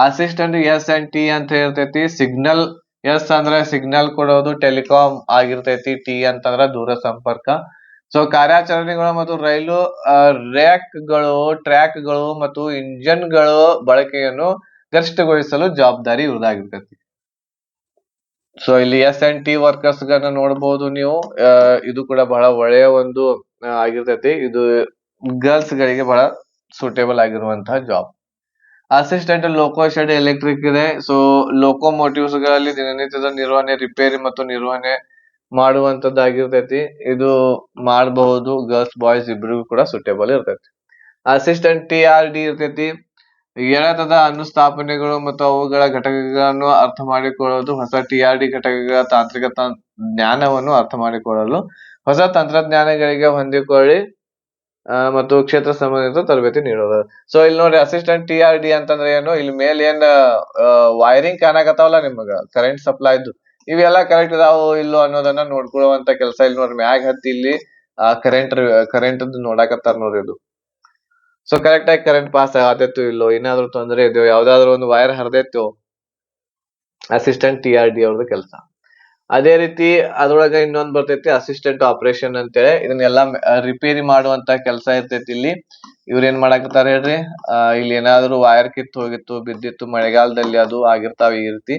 A: ಅಸಿಸ್ಟೆಂಟ್ S&T ಅಂತ ಇರ್ತೈತಿ. ಸಿಗ್ನಲ್ ಎಸ್ ಅಂದ್ರೆ ಸಿಗ್ನಲ್ ಕೊಡೋದು, ಟೆಲಿಕಾಂ ಆಗಿರ್ತೈತಿ. ಟಿ ಅಂತಂದ್ರ ದೂರ ಸಂಪರ್ಕ. ಸೊ ಕಾರ್ಯಾಚರಣೆಗಳು ಮತ್ತು ರೈಲು ರ್ಯಾಕ್ಗಳು, ಟ್ರ್ಯಾಕ್ಗಳು ಮತ್ತು ಇಂಜಿನ್ಗಳು ಬಳಕೆಯನ್ನು ಗರಿಷ್ಠಗೊಳಿಸಲು ಜವಾಬ್ದಾರಿ ಇವ್ರದಾಗಿರ್ತೈತಿ. ಸೊ ಇಲ್ಲಿ S&T ವರ್ಕರ್ಸ್ ಗಳನ್ನ ನೋಡಬಹುದು ನೀವು. ಇದು ಕೂಡ ಬಹಳ ಒಳ್ಳೆಯ ಒಂದು ಆಗಿರ್ತೈತಿ. ಇದು ಗರ್ಲ್ಸ್ ಗಳಿಗೆ ಬಹಳ ಸೂಟೇಬಲ್ ಆಗಿರುವಂತಹ ಜಾಬ್. ಅಸಿಸ್ಟೆಂಟ್ ಲೋಕೋ ಶೆಡ್ ಎಲೆಕ್ಟ್ರಿಕ್ ಇದೆ. ಸೊ ಲೋಕೋಮೋಟಿವ್ಸ್ ಗಳಲ್ಲಿ ದಿನನಿತ್ಯದ ನಿರ್ವಹಣೆ, ರಿಪೇರಿ ಮತ್ತು ನಿರ್ವಹಣೆ ಮಾಡುವಂತದ್ದಾಗಿರ್ತೈತಿ. ಇದು ಮಾಡಬಹುದು. ಗರ್ಲ್ಸ್ ಬಾಯ್ಸ್ ಇಬ್ರಿಗೂ ಕೂಡ ಸೂಟೇಬಲ್ ಇರ್ತೈತಿ. ಅಸಿಸ್ಟೆಂಟ್ TRD ಇರ್ತೈತಿ. ಎಳೆತದ ಅನುಸ್ಥಾಪನೆಗಳು ಮತ್ತು ಅವುಗಳ ಘಟಕಗಳನ್ನು ಅರ್ಥ ಮಾಡಿಕೊಳ್ಳೋದು, ಹೊಸ TRD ಘಟಕಗಳ ತಾಂತ್ರಿಕ ಜ್ಞಾನವನ್ನು ಅರ್ಥ ಮಾಡಿಕೊಳ್ಳಲು ಹೊಸ ತಂತ್ರಜ್ಞಾನಗಳಿಗೆ ಹೊಂದಿಕೊಳ್ಳಿ ಮತ್ತು ಕ್ಷೇತ್ರ ಸಂಬಂಧಿತ ತರಬೇತಿ ನೀಡೋದು. ಸೊ ಇಲ್ಲಿ ನೋಡ್ರಿ, ಅಸಿಸ್ಟೆಂಟ್ TRD ಅಂತಂದ್ರೆ ಏನು, ಇಲ್ಲಿ ಮೇಲೆ ಏನ್ ವೈರಿಂಗ್ ಕಾಣಕತ್ತಾವಲ್ಲ ನಿಮಗ ಕರೆಂಟ್ ಸಪ್ಲೈದು, ಇವೆಲ್ಲ ಕರೆಕ್ಟ್ ಇದಾವು ಇಲ್ಲೋ ಅನ್ನೋದನ್ನ ನೋಡ್ಕೊಳ್ಳುವಂತ ಕೆಲಸ. ಇಲ್ಲಿ ನೋಡ್ರಿ ಮ್ಯಾಗ್ ಹತ್ತಿ ಇಲ್ಲಿ ಕರೆಂಟ್ ನೋಡಾಕತ್ತಾರ ನೋಡ್ರಿ ಇದು. ಸೊ ಕರೆಕ್ಟ್ ಆಗಿ ಕರೆಂಟ್ ಪಾಸ್ ಆಗತೈತೋ ಇಲ್ಲೋ, ಏನಾದ್ರು ತೊಂದರೆ ಇದೆಯೋ, ಯಾವ್ದಾದ್ರು ಒಂದು ವೈರ್ ಹರಿದೈತೋ, ಅಸಿಸ್ಟೆಂಟ್ TRD ಅವ್ರದ್ದು ಕೆಲಸ. ಅದೇ ರೀತಿ ಅದ್ರೊಳಗ ಇನ್ನೊಂದ್ ಬರ್ತೈತಿ ಅಸಿಸ್ಟೆಂಟ್ ಆಪರೇಷನ್ ಅಂತೇಳಿ. ಇದನ್ನೆಲ್ಲ ರಿಪೇರಿ ಮಾಡುವಂತ ಕೆಲಸ ಇರ್ತೈತಿ. ಇಲ್ಲಿ ಇವ್ರ ಏನ್ ಮಾಡಾಕತ್ತಾರ ಹೇಳ್ರಿ, ಇಲ್ಲಿ ಏನಾದ್ರು ವೈರ್ ಕಿತ್ತು ಹೋಗಿತ್ತು, ಬಿದ್ದಿತ್ತು, ಮಳೆಗಾಲದಲ್ಲಿ ಅದು ಆಗಿರ್ತಾವ ಈ ರೀತಿ.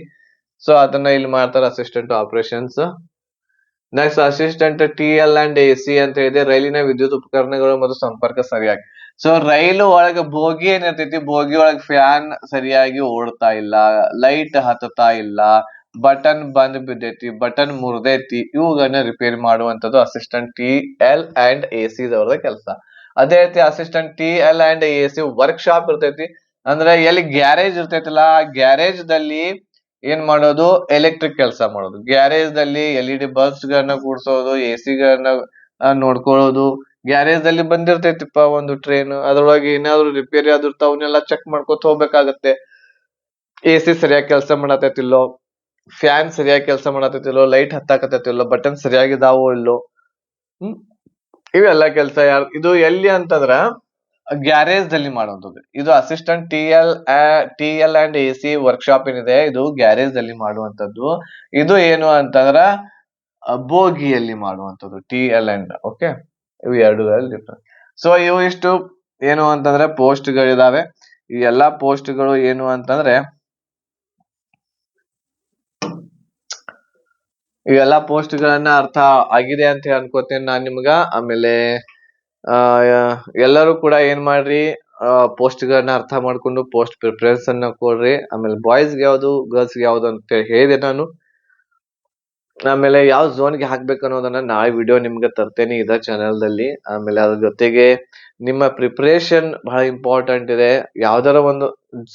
A: ಸೊ ಅದನ್ನ ಇಲ್ಲಿ ಮಾಡ್ತಾರ assistant operations. Next assistant TL and AC ಅಂತ ಹೇಳಿದೆ. ರೈಲಿನ ವಿದ್ಯುತ್ ಉಪಕರಣಗಳು ಮತ್ತು ಸಂಪರ್ಕ ಸರಿಯಾಗಿ. ಸೊ ರೈಲು ಒಳಗ ಬೋಗಿ ಏನಿರ್ತೈತಿ, ಬೋಗಿ ಒಳಗ್ ಫ್ಯಾನ್ ಸರಿಯಾಗಿ ಓಡ್ತಾ ಇಲ್ಲ, ಲೈಟ್ ಹತ್ತತಾ ಇಲ್ಲ, ಬಟನ್ ಬಂದ್ ಬಿದ್ದೈತಿ, ಬಟನ್ ಮುರಿದೈತಿ, ಇವುಗಳನ್ನ ರಿಪೇರಿ ಮಾಡುವಂತದ್ದು ಅಸಿಸ್ಟೆಂಟ್ TL and AC ದವ್ರದ ಕೆಲಸ. ಅದೇ ರೀತಿ assistant TL and AC work shop ಇರ್ತೈತಿ. ಅಂದ್ರೆ ಎಲ್ಲಿ ಗ್ಯಾರೇಜ್ ಇರ್ತೈತಿಲ್ಲ, ಆ ಗ್ಯಾರೇಜ್ ದಲ್ಲಿ ಏನ್ ಮಾಡೋದು, ಎಲೆಕ್ಟ್ರಿಕ್ ಕೆಲಸ ಮಾಡೋದು. ಗ್ಯಾರೇಜ್ ದಲ್ಲಿ LED ಬಲ್ಬ್ಸ್ ಗಳನ್ನ ಕೂಡ್ಸೋದು, AC ಗಳನ್ನ ನೋಡ್ಕೊಳ್ಳೋದು. ಗ್ಯಾರೇಜ್ ದಲ್ಲಿ ಬಂದಿರ್ತೈತಿಪ್ಪ ಒಂದು ಟ್ರೈನ್, ಅದ್ರೊಳಗೆ ಏನಾದ್ರು ರಿಪೇರಿ ಆದಿರ್ತಾವ, ಅವನ್ನೆಲ್ಲ ಚೆಕ್ ಮಾಡ್ಕೊತ ಹೋಗ್ಬೇಕಾಗತ್ತೆ. AC ಸರಿಯಾಗಿ ಕೆಲಸ ಮಾಡತೈತಿಲ್ಲೋ, ಫ್ಯಾನ್ ಸರಿಯಾಗಿ ಕೆಲಸ ಮಾಡತೈತಿಲ್ಲೋ, ಲೈಟ್ ಹತ್ತಾಕತೈತಿಲ್ಲೋ, ಬಟನ್ ಸರಿಯಾಗಿದಾವೋ ಇಲ್ಲೋ, ಇವೆಲ್ಲ ಕೆಲಸ ಇದು ಎಲ್ಲಿ ಅಂತಂದ್ರ ಗ್ಯಾರೇಜ್ ದಲ್ಲಿ ಮಾಡುವಂಥದ್ದು. ಇದು assistant TL and AC workshop ಏನಿದೆ, ಇದು ಗ್ಯಾರೇಜ್ ದಲ್ಲಿ ಮಾಡುವಂತದ್ದು. ಇದು ಏನು ಅಂತಂದ್ರ ಬೋಗಿಯಲ್ಲಿ ಮಾಡುವಂಥದ್ದು TL and. ಓಕೆ, ಇವು ಎರಡು ಡಿಫ್ರೆಂಟ್. ಸೊ ಇವು ಇಷ್ಟು ಏನು ಅಂತಂದ್ರೆ ಪೋಸ್ಟ್ ಗಳಿದಾವೆ. ಈ ಎಲ್ಲಾ ಪೋಸ್ಟ್ ಗಳು ಏನು ಅಂತಂದ್ರೆ, ಇವೆಲ್ಲಾ ಪೋಸ್ಟ್ ಗಳನ್ನ ಅರ್ಥ ಆಗಿದೆ ಅಂತ ಅನ್ಕೋತೇನೆ ನಾನ್ ನಿಮ್ಗ. ಆಮೇಲೆ ಎಲ್ಲರೂ ಕೂಡ ಏನ್ ಮಾಡ್ರಿ, ಪೋಸ್ಟ್ ಗಳನ್ನ ಅರ್ಥ ಮಾಡ್ಕೊಂಡು ಪೋಸ್ಟ್ ಪ್ರಿಫರೆನ್ಸ್ ಅನ್ನ ಕೊಡ್ರಿ. ಆಮೇಲೆ ಬಾಯ್ಸ್ ಗೆ ಯಾವ್ದು, ಗರ್ಲ್ಸ್ ಗೆ ಯಾವ್ದು ಅಂತ ಹೇಳಿದೆ ನಾನು. ಆಮೇಲೆ ಯಾವ ಝೋನ್ಗೆ ಹಾಕ್ಬೇಕು ಅನ್ನೋದನ್ನ ನಾಳೆ ವಿಡಿಯೋ ನಿಮ್ಗೆ ತರ್ತೇನೆ ಇದ ಚಾನೆಲ್ ದಲ್ಲಿ. ಆಮೇಲೆ ಅದ್ರ ಜೊತೆಗೆ ನಿಮ್ಮ ಪ್ರಿಪರೇಷನ್ ಬಹಳ ಇಂಪಾರ್ಟೆಂಟ್ ಇದೆ. ಯಾವ್ದಾರ ಒಂದು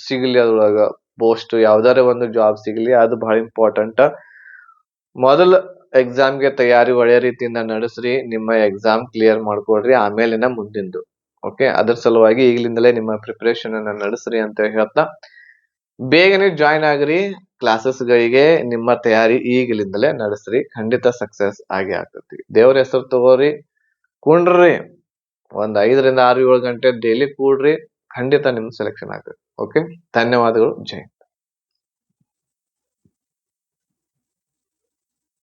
A: ಸಿಗ್ಲಿ ಅದ್ರೊಳಗ ಪೋಸ್ಟ್, ಯಾವ್ದಾರ ಒಂದು ಜಾಬ್ ಸಿಗ್ಲಿ, ಅದು ಬಹಳ ಇಂಪಾರ್ಟೆಂಟ್. ಮೊದಲ ಎಕ್ಸಾಮ್ಗೆ ತಯಾರಿ ಒಳ್ಳೆ ರೀತಿಯಿಂದ ನಡೆಸ್ರಿ. ನಿಮ್ಮ ಎಕ್ಸಾಮ್ ಕ್ಲಿಯರ್ ಮಾಡ್ಕೊಡ್ರಿ, ಆಮೇಲಿನ ಮುಂದಿಂದು. ಓಕೆ, ಅದ್ರ ಸಲುವಾಗಿ ಈಗಲಿಂದಲೇ ನಿಮ್ಮ ಪ್ರಿಪರೇಷನ್ ಅನ್ನ ನಡೆಸ್ರಿ ಅಂತ ಹೇಳ್ತಾ, ಬೇಗನೆ ಜಾಯಿನ್ ಆಗ್ರಿ ಕ್ಲಾಸಸ್ ಗಳಿಗೆ. ನಿಮ್ಮ ತಯಾರಿ ಈಗಲಿಂದಲೇ ನಡೆಸ್ರಿ, ಖಂಡಿತ ಸಕ್ಸಸ್ ಆಗಿ ಆಗ್ತತಿ. ದೇವ್ರ ಹೆಸರು ತಗೋರಿ, ಕುಂಡ್ರಿ, ಒಂದ್ 5 ರಿಂದ 6 7 ಗಂಟೆ ಡೈಲಿ ಕೂಡ್ರಿ, ಖಂಡಿತ ನಿಮ್ ಸೆಲೆಕ್ಷನ್ ಆಗ್ತದೆ. ಓಕೆ, ಧನ್ಯವಾದಗಳು. ಜೈ.